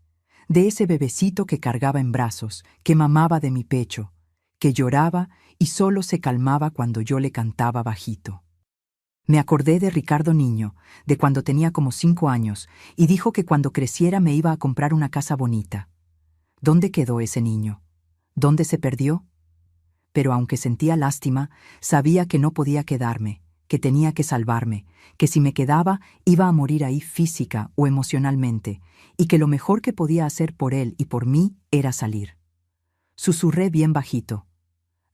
de ese bebecito que cargaba en brazos, que mamaba de mi pecho, que lloraba y solo se calmaba cuando yo le cantaba bajito. Me acordé de Ricardo niño, de cuando tenía como 5 años, y dijo que cuando creciera me iba a comprar una casa bonita. ¿Dónde quedó ese niño? ¿Dónde se perdió? Pero aunque sentía lástima, sabía que no podía quedarme, que tenía que salvarme, que si me quedaba iba a morir ahí física o emocionalmente, y que lo mejor que podía hacer por él y por mí era salir. Susurré bien bajito: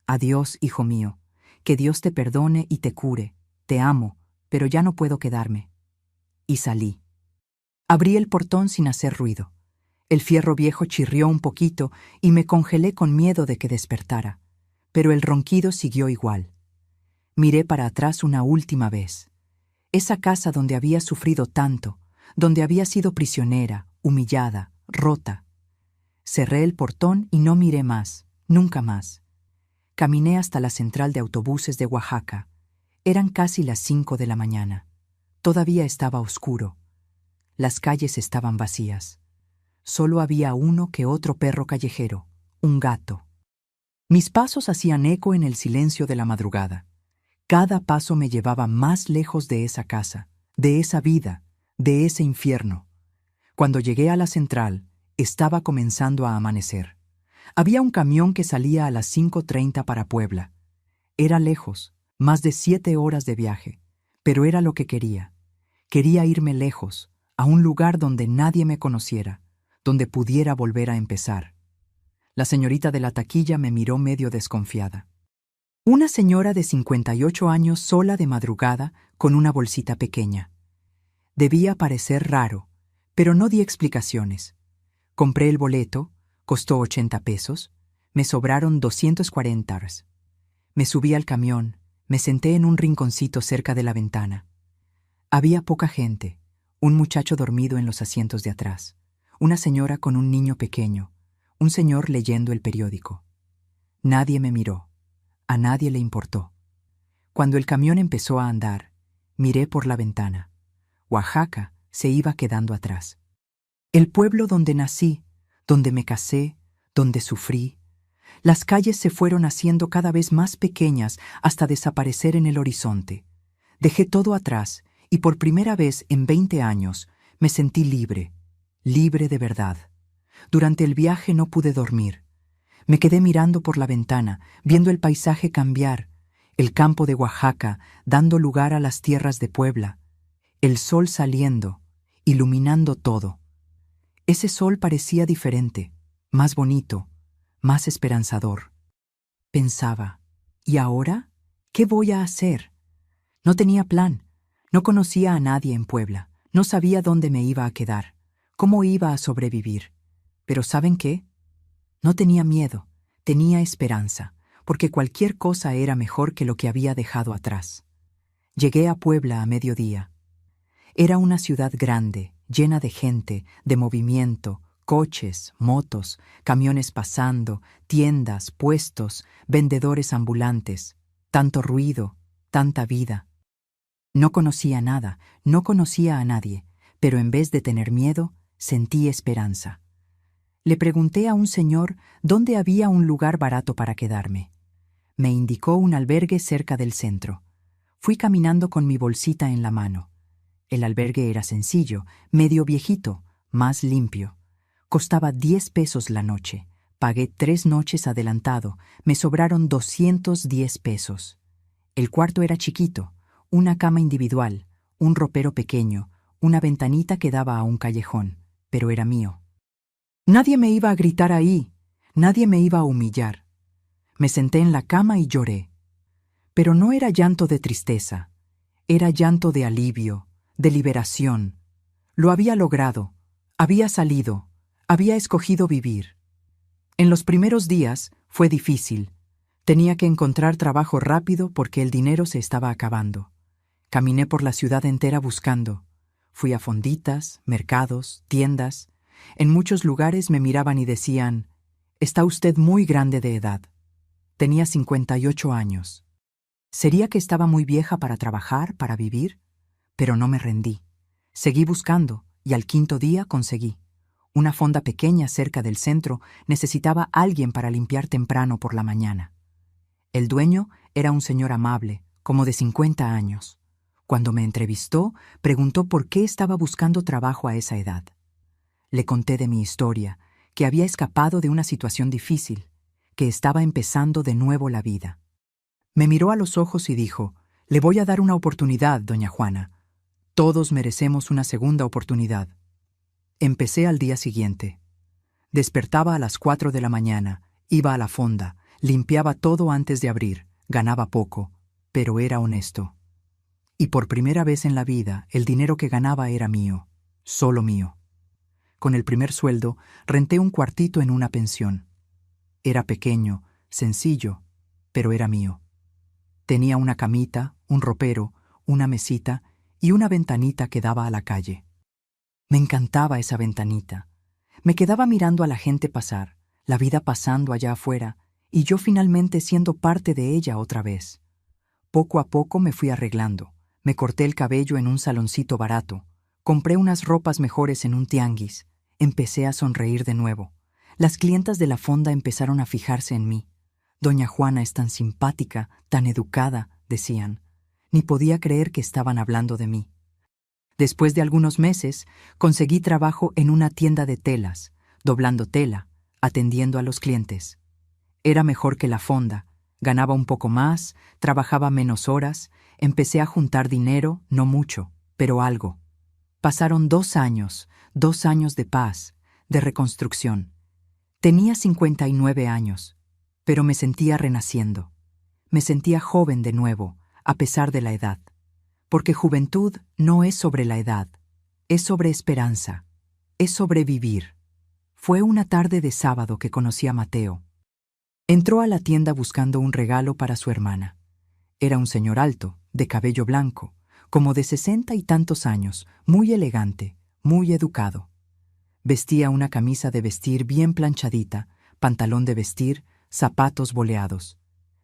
«Adiós, hijo mío, que Dios te perdone y te cure, te amo, pero ya no puedo quedarme». Y salí. Abrí el portón sin hacer ruido. El fierro viejo chirrió un poquito y me congelé con miedo de que despertara, pero el ronquido siguió igual. Miré para atrás una última vez. Esa casa donde había sufrido tanto, donde había sido prisionera, humillada, rota. Cerré el portón y no miré más, nunca más. Caminé hasta la central de autobuses de Oaxaca. Eran casi las 5 de la mañana. Todavía estaba oscuro. Las calles estaban vacías. Solo había uno que otro perro callejero, un gato. Mis pasos hacían eco en el silencio de la madrugada. Cada paso me llevaba más lejos de esa casa, de esa vida, de ese infierno. Cuando llegué a la central, estaba comenzando a amanecer. Había un camión que salía a las 5:30 para Puebla. Era lejos, más de 7 horas de viaje, pero era lo que quería. Quería irme lejos, a un lugar donde nadie me conociera, donde pudiera volver a empezar. La señorita de la taquilla me miró medio desconfiada. Una señora de 58 años sola de madrugada con una bolsita pequeña. Debía parecer raro, pero no di explicaciones. Compré el boleto, costó 80 pesos, me sobraron 240. Me subí al camión, me senté en un rinconcito cerca de la ventana. Había poca gente, un muchacho dormido en los asientos de atrás, una señora con un niño pequeño, un señor leyendo el periódico. Nadie me miró, a nadie le importó. Cuando el camión empezó a andar, miré por la ventana. Oaxaca se iba quedando atrás. El pueblo donde nací, donde me casé, donde sufrí. Las calles se fueron haciendo cada vez más pequeñas hasta desaparecer en el horizonte. Dejé todo atrás y por primera vez en 20 años me sentí libre, libre de verdad. Durante el viaje no pude dormir. Me quedé mirando por la ventana, viendo el paisaje cambiar, el campo de Oaxaca dando lugar a las tierras de Puebla, el sol saliendo, iluminando todo. Ese sol parecía diferente, más bonito, más esperanzador. Pensaba, ¿y ahora? ¿Qué voy a hacer? No tenía plan, no conocía a nadie en Puebla, no sabía dónde me iba a quedar, cómo iba a sobrevivir. Pero ¿saben qué? No tenía miedo, tenía esperanza, porque cualquier cosa era mejor que lo que había dejado atrás. Llegué a Puebla a mediodía. Era una ciudad grande, llena de gente, de movimiento, coches, motos, camiones pasando, tiendas, puestos, vendedores ambulantes, tanto ruido, tanta vida. No conocía nada, no conocía a nadie, pero en vez de tener miedo, sentí esperanza. Le pregunté a un señor dónde había un lugar barato para quedarme. Me indicó un albergue cerca del centro. Fui caminando con mi bolsita en la mano. El albergue era sencillo, medio viejito, más limpio. Costaba 10 pesos la noche. Pagué 3 noches adelantado. Me sobraron 210 pesos. El cuarto era chiquito, una cama individual, un ropero pequeño, una ventanita que daba a un callejón, pero era mío. Nadie me iba a gritar ahí, nadie me iba a humillar. Me senté en la cama y lloré. Pero no era llanto de tristeza, era llanto de alivio, de liberación. Lo había logrado, había salido, había escogido vivir. En los primeros días fue difícil. Tenía que encontrar trabajo rápido porque el dinero se estaba acabando. Caminé por la ciudad entera buscando. Fui a fonditas, mercados, tiendas. En muchos lugares me miraban y decían: «Está usted muy grande de edad». Tenía 58 años. ¿Sería que estaba muy vieja para trabajar, para vivir? Pero no me rendí. Seguí buscando y al quinto día conseguí. Una fonda pequeña cerca del centro necesitaba alguien para limpiar temprano por la mañana. El dueño era un señor amable, como de 50 años. Cuando me entrevistó, preguntó por qué estaba buscando trabajo a esa edad. Le conté de mi historia, que había escapado de una situación difícil, que estaba empezando de nuevo la vida. Me miró a los ojos y dijo: «Le voy a dar una oportunidad, doña Juana. Todos merecemos una segunda oportunidad». Empecé al día siguiente. Despertaba a las 4 de la mañana, iba a la fonda, limpiaba todo antes de abrir, ganaba poco, pero era honesto. Y por primera vez en la vida, el dinero que ganaba era mío, solo mío. Con el primer sueldo, renté un cuartito en una pensión. Era pequeño, sencillo, pero era mío. Tenía una camita, un ropero, una mesita y una ventanita que daba a la calle. Me encantaba esa ventanita. Me quedaba mirando a la gente pasar, la vida pasando allá afuera, y yo finalmente siendo parte de ella otra vez. Poco a poco me fui arreglando. Me corté el cabello en un saloncito barato. Compré unas ropas mejores en un tianguis. Empecé a sonreír de nuevo. Las clientas de la fonda empezaron a fijarse en mí. «Doña Juana es tan simpática, tan educada», decían. Ni podía creer que estaban hablando de mí. Después de algunos meses, conseguí trabajo en una tienda de telas, doblando tela, atendiendo a los clientes. Era mejor que la fonda, ganaba un poco más, trabajaba menos horas, empecé a juntar dinero, no mucho, pero algo. Pasaron 2 años de paz, de reconstrucción. Tenía 59 años, pero me sentía renaciendo. Me sentía joven de nuevo, a pesar de la edad. Porque juventud no es sobre la edad, es sobre esperanza, es sobre vivir. Fue una tarde de sábado que conocí a Mateo. Entró a la tienda buscando un regalo para su hermana. Era un señor alto, de cabello blanco, como de 60 y tantos años, muy elegante, muy educado. Vestía una camisa de vestir bien planchadita, pantalón de vestir, zapatos boleados.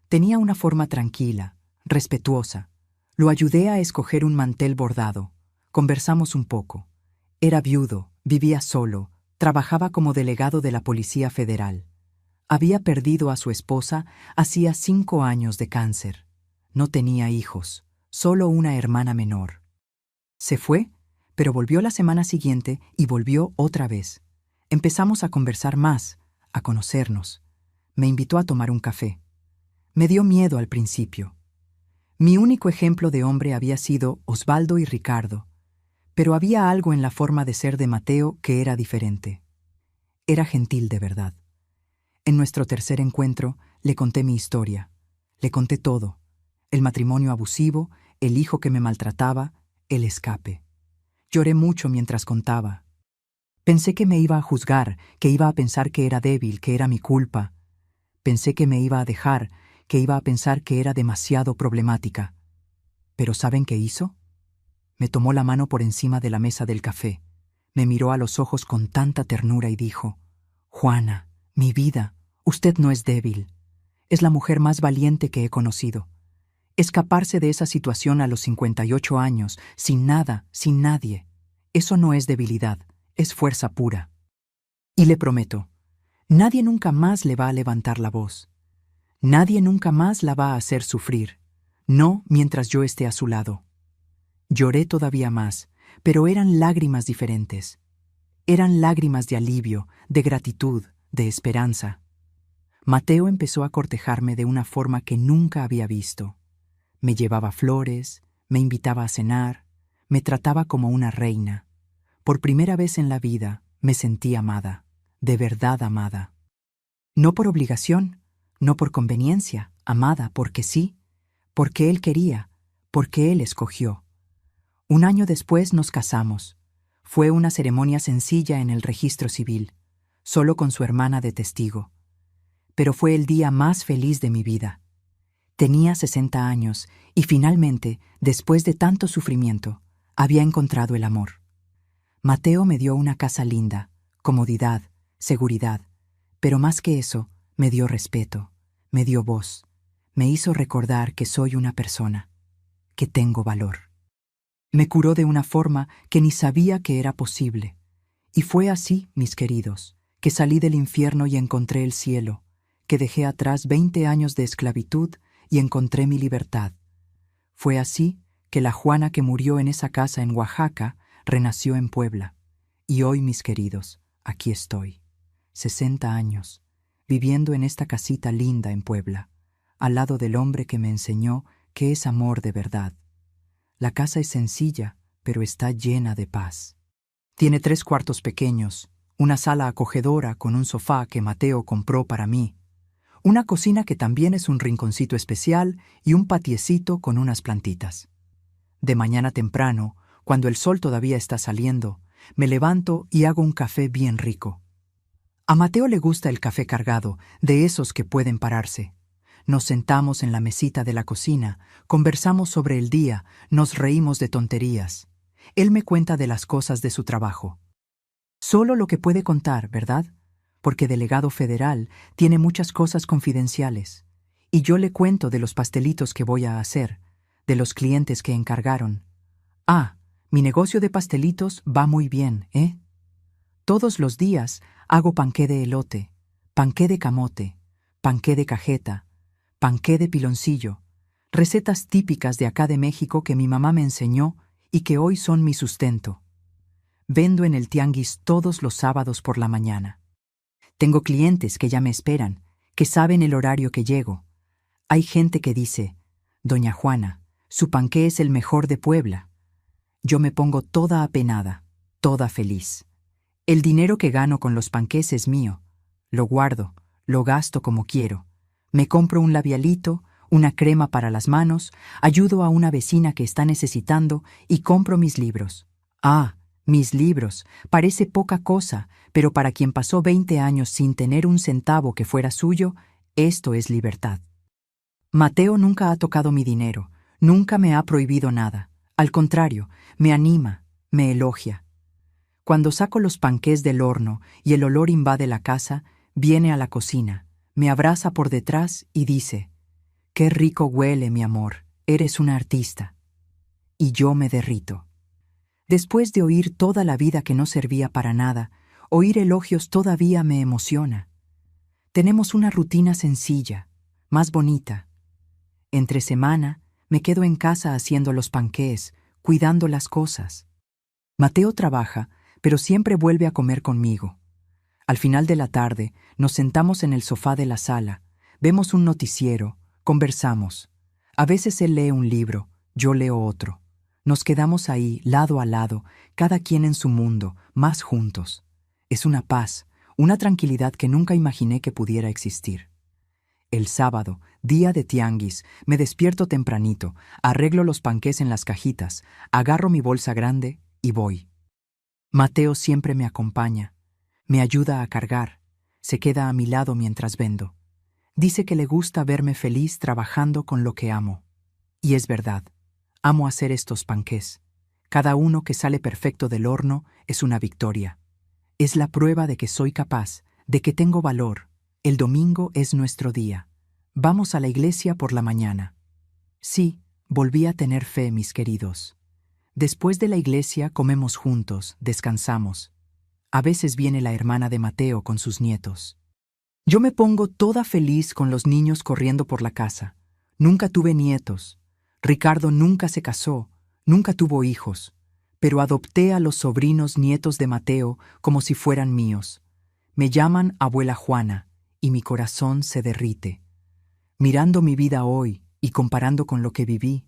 Tenía una forma tranquila, respetuosa. Lo ayudé a escoger un mantel bordado. Conversamos un poco. Era viudo, vivía solo, trabajaba como delegado de la Policía Federal. Había perdido a su esposa hacía 5 años de cáncer. No tenía hijos, solo una hermana menor. Se fue, pero volvió la semana siguiente y volvió otra vez. Empezamos a conversar más, a conocernos. Me invitó a tomar un café. Me dio miedo al principio. Mi único ejemplo de hombre había sido Osvaldo y Ricardo, pero había algo en la forma de ser de Mateo que era diferente. Era gentil de verdad. En nuestro tercer encuentro le conté mi historia. Le conté todo: el matrimonio abusivo, el hijo que me maltrataba, el escape. Lloré mucho mientras contaba. Pensé que me iba a juzgar, que iba a pensar que era débil, que era mi culpa. Pensé que me iba a dejar, que iba a pensar que era demasiado problemática. Pero ¿saben qué hizo? Me tomó la mano por encima de la mesa del café, me miró a los ojos con tanta ternura y dijo: «Juana, mi vida, usted no es débil. Es la mujer más valiente que he conocido. Escaparse de esa situación a los 58 años, sin nada, sin nadie, eso no es debilidad, es fuerza pura. Y le prometo, nadie nunca más le va a levantar la voz. Nadie nunca más la va a hacer sufrir, no mientras yo esté a su lado». Lloré todavía más, pero eran lágrimas diferentes. Eran lágrimas de alivio, de gratitud, de esperanza. Mateo empezó a cortejarme de una forma que nunca había visto. Me llevaba flores, me invitaba a cenar, me trataba como una reina. Por primera vez en la vida me sentí amada, de verdad amada. No por obligación, no por conveniencia, amada porque sí, porque él quería, porque él escogió. 1 año después nos casamos. Fue una ceremonia sencilla en el registro civil, solo con su hermana de testigo. Pero fue el día más feliz de mi vida. Tenía 60 años y finalmente, después de tanto sufrimiento, había encontrado el amor. Mateo me dio una casa linda, comodidad, seguridad, pero más que eso, me dio respeto, me dio voz, me hizo recordar que soy una persona, que tengo valor. Me curó de una forma que ni sabía que era posible. Y fue así, mis queridos, que salí del infierno y encontré el cielo, que dejé atrás 20 años de esclavitud y encontré mi libertad. Fue así que la Juana que murió en esa casa en Oaxaca renació en Puebla. Y hoy, mis queridos, aquí estoy, 60 años, viviendo en esta casita linda en Puebla, al lado del hombre que me enseñó qué es amor de verdad. La casa es sencilla, pero está llena de paz. Tiene 3 cuartos pequeños, una sala acogedora con un sofá que Mateo compró para mí, una cocina que también es un rinconcito especial y un patiecito con unas plantitas. De mañana temprano, cuando el sol todavía está saliendo, me levanto y hago un café bien rico. A Mateo le gusta el café cargado, de esos que pueden pararse. Nos sentamos en la mesita de la cocina, conversamos sobre el día, nos reímos de tonterías. Él me cuenta de las cosas de su trabajo. Solo lo que puede contar, ¿verdad? Porque delegado federal tiene muchas cosas confidenciales. Y yo le cuento de los pastelitos que voy a hacer, de los clientes que encargaron. Ah, mi negocio de pastelitos va muy bien, ¿eh? Todos los días hago panqué de elote, panqué de camote, panqué de cajeta, panqué de piloncillo, recetas típicas de acá de México que mi mamá me enseñó y que hoy son mi sustento. Vendo en el tianguis todos los sábados por la mañana. Tengo clientes que ya me esperan, que saben el horario que llego. Hay gente que dice, Doña Juana, su panqué es el mejor de Puebla. Yo me pongo toda apenada, toda feliz. El dinero que gano con los panqués es mío. Lo guardo, lo gasto como quiero. Me compro un labialito, una crema para las manos, ayudo a una vecina que está necesitando y compro mis libros. Ah, mis libros, parece poca cosa, pero para quien pasó 20 años sin tener un centavo que fuera suyo, esto es libertad. Mateo nunca ha tocado mi dinero, nunca me ha prohibido nada. Al contrario, me anima, me elogia. Cuando saco los panqués del horno y el olor invade la casa, viene a la cocina, me abraza por detrás y dice, «Qué rico huele, mi amor, eres una artista». Y yo me derrito. Después de oír toda la vida que no servía para nada, oír elogios todavía me emociona. Tenemos una rutina sencilla, más bonita. Entre semana, me quedo en casa haciendo los panqués, cuidando las cosas. Mateo trabaja, pero siempre vuelve a comer conmigo. Al final de la tarde, nos sentamos en el sofá de la sala, vemos un noticiero, conversamos. A veces él lee un libro, yo leo otro. Nos quedamos ahí, lado a lado, cada quien en su mundo, más juntos. Es una paz, una tranquilidad que nunca imaginé que pudiera existir. El sábado, día de tianguis, me despierto tempranito, arreglo los panqués en las cajitas, agarro mi bolsa grande y voy. Mateo siempre me acompaña, me ayuda a cargar, se queda a mi lado mientras vendo. Dice que le gusta verme feliz trabajando con lo que amo. Y es verdad, amo hacer estos panqués. Cada uno que sale perfecto del horno es una victoria. Es la prueba de que soy capaz, de que tengo valor. El domingo es nuestro día. Vamos a la iglesia por la mañana. Sí, volví a tener fe, mis queridos. Después de la iglesia comemos juntos, descansamos. A veces viene la hermana de Mateo con sus nietos. Yo me pongo toda feliz con los niños corriendo por la casa. Nunca tuve nietos. Ricardo nunca se casó, nunca tuvo hijos, pero adopté a los sobrinos nietos de Mateo como si fueran míos. Me llaman abuela Juana y mi corazón se derrite. Mirando mi vida hoy y comparando con lo que viví,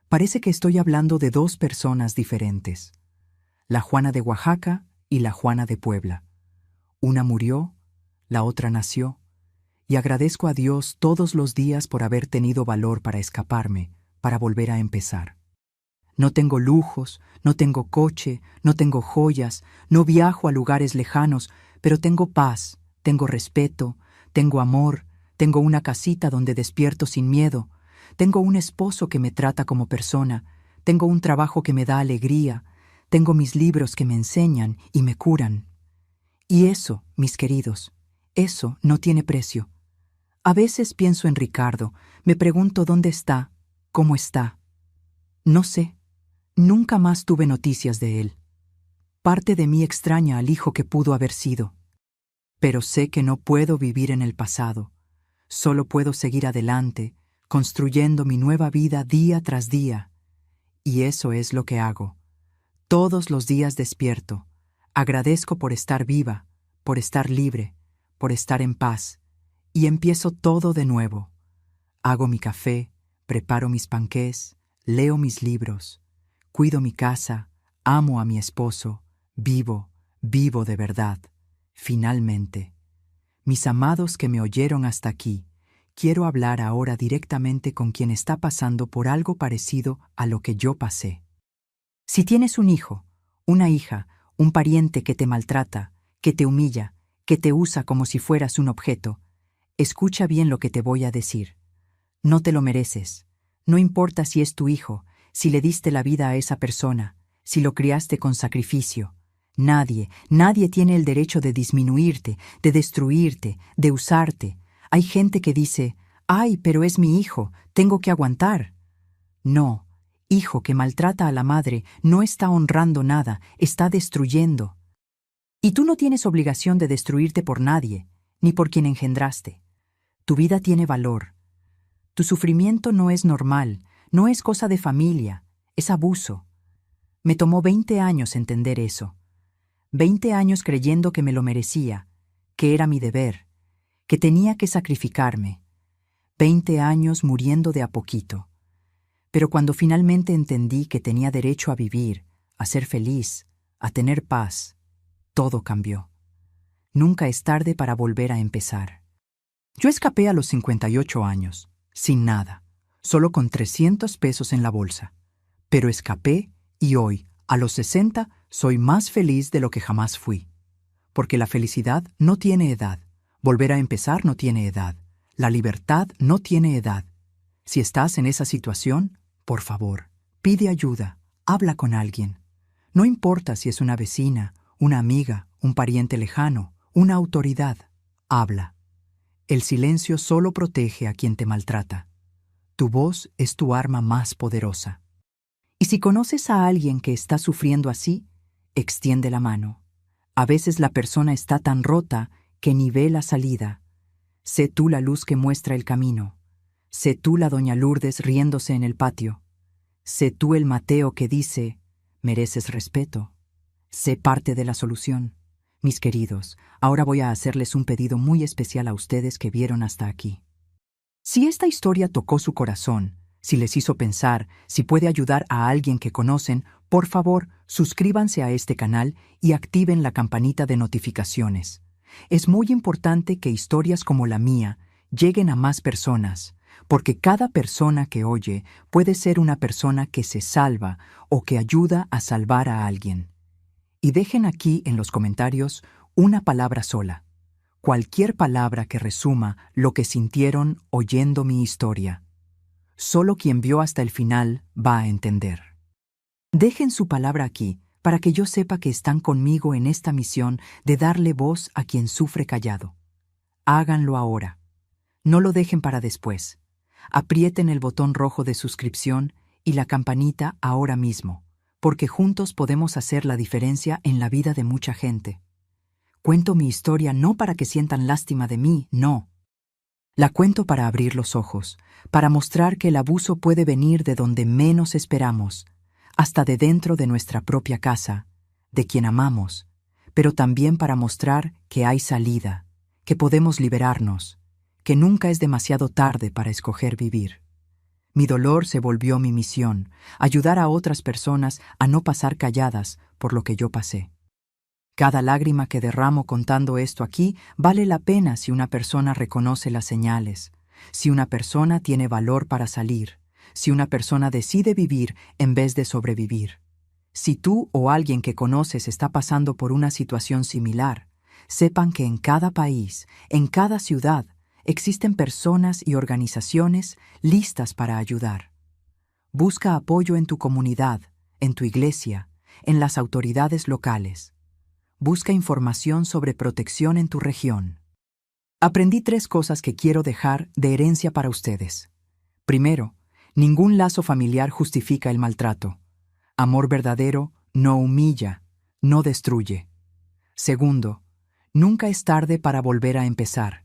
parece que estoy hablando de 2 personas diferentes. La Juana de Oaxaca y la Juana de Puebla. Una murió, la otra nació, y agradezco a Dios todos los días por haber tenido valor para escaparme, para volver a empezar. No tengo lujos, no tengo coche, no tengo joyas, no viajo a lugares lejanos, pero tengo paz, tengo respeto, tengo amor, tengo una casita donde despierto sin miedo, tengo un esposo que me trata como persona, tengo un trabajo que me da alegría, tengo mis libros que me enseñan y me curan. Y eso, mis queridos, eso no tiene precio. A veces pienso en Ricardo, me pregunto dónde está, cómo está. No sé, nunca más tuve noticias de él. Parte de mí extraña al hijo que pudo haber sido. Pero sé que no puedo vivir en el pasado. Solo puedo seguir adelante, construyendo mi nueva vida día tras día. Y eso es lo que hago. Todos los días despierto. Agradezco por estar viva, por estar libre, por estar en paz. Y empiezo todo de nuevo. Hago mi café, preparo mis panqués, leo mis libros, cuido mi casa, amo a mi esposo, vivo de verdad. Finalmente, mis amados que me oyeron hasta aquí, quiero hablar ahora directamente con quien está pasando por algo parecido a lo que yo pasé. Si tienes un hijo, una hija, un pariente que te maltrata, que te humilla, que te usa como si fueras un objeto, escucha bien lo que te voy a decir. No te lo mereces. No importa si es tu hijo, si le diste la vida a esa persona, si lo criaste con sacrificio. Nadie tiene el derecho de disminuirte, de destruirte, de usarte. Hay gente que dice, «Ay, pero es mi hijo, tengo que aguantar». No, hijo que maltrata a la madre no está honrando nada, está destruyendo. Y tú no tienes obligación de destruirte por nadie, ni por quien engendraste. Tu vida tiene valor. Tu sufrimiento no es normal, no es cosa de familia, es abuso. Me tomó 20 años entender eso. 20 años creyendo que me lo merecía, que era mi deber, que tenía que sacrificarme. 20 años muriendo de a poquito. Pero cuando finalmente entendí que tenía derecho a vivir, a ser feliz, a tener paz, todo cambió. Nunca es tarde para volver a empezar. Yo escapé a los 58 años, sin nada, solo con 300 pesos en la bolsa. Pero escapé y hoy, a los 60, soy más feliz de lo que jamás fui. Porque la felicidad no tiene edad, volver a empezar no tiene edad, la libertad no tiene edad. Si estás en esa situación, por favor, pide ayuda, habla con alguien. No importa si es una vecina, una amiga, un pariente lejano, una autoridad, habla. El silencio solo protege a quien te maltrata. Tu voz es tu arma más poderosa. Y si conoces a alguien que está sufriendo así, extiende la mano. A veces la persona está tan rota que ni ve la salida. Sé tú la luz que muestra el camino. Sé tú la doña Lourdes riéndose en el patio. Sé tú el Mateo que dice, mereces respeto. Sé parte de la solución. Mis queridos, ahora voy a hacerles un pedido muy especial a ustedes que vieron hasta aquí. Si esta historia tocó su corazón, si les hizo pensar, si puede ayudar a alguien que conocen, por favor, suscríbanse a este canal y activen la campanita de notificaciones. Es muy importante que historias como la mía lleguen a más personas, porque cada persona que oye puede ser una persona que se salva o que ayuda a salvar a alguien. Y dejen aquí en los comentarios una palabra sola. Cualquier palabra que resuma lo que sintieron oyendo mi historia. Solo quien vio hasta el final va a entender. Dejen su palabra aquí para que yo sepa que están conmigo en esta misión de darle voz a quien sufre callado. Háganlo ahora. No lo dejen para después. Aprieten el botón rojo de suscripción y la campanita ahora mismo, porque juntos podemos hacer la diferencia en la vida de mucha gente. Cuento mi historia no para que sientan lástima de mí, no. La cuento para abrir los ojos, para mostrar que el abuso puede venir de donde menos esperamos, hasta de dentro de nuestra propia casa, de quien amamos, pero también para mostrar que hay salida, que podemos liberarnos, que nunca es demasiado tarde para escoger vivir. Mi dolor se volvió mi misión, ayudar a otras personas a no pasar calladas por lo que yo pasé. Cada lágrima que derramo contando esto aquí vale la pena si una persona reconoce las señales, si una persona tiene valor para salir, si una persona decide vivir en vez de sobrevivir. Si tú o alguien que conoces está pasando por una situación similar, sepan que en cada país, en cada ciudad, Existen personas y organizaciones listas para ayudar. Busca apoyo en tu comunidad, en tu iglesia, en las autoridades locales. Busca información sobre protección en tu región. Aprendí 3 cosas que quiero dejar de herencia para ustedes. Primero, ningún lazo familiar justifica el maltrato. Amor verdadero no humilla, no destruye. Segundo, nunca es tarde para volver a empezar.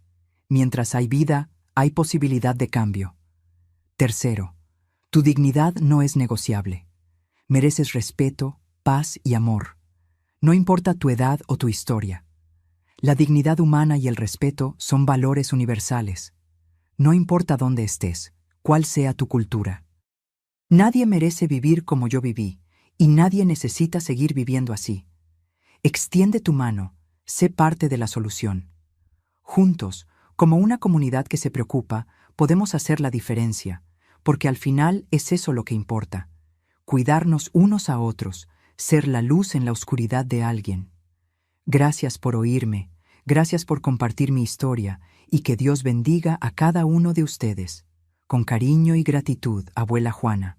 Mientras hay vida, hay posibilidad de cambio. Tercero, tu dignidad no es negociable. Mereces respeto, paz y amor. No importa tu edad o tu historia. La dignidad humana y el respeto son valores universales. No importa dónde estés, cuál sea tu cultura. Nadie merece vivir como yo viví, y nadie necesita seguir viviendo así. Extiende tu mano, sé parte de la solución. Juntos, como una comunidad que se preocupa, podemos hacer la diferencia, porque al final es eso lo que importa. Cuidarnos unos a otros, ser la luz en la oscuridad de alguien. Gracias por oírme, gracias por compartir mi historia, y que Dios bendiga a cada uno de ustedes. Con cariño y gratitud, Abuela Juana.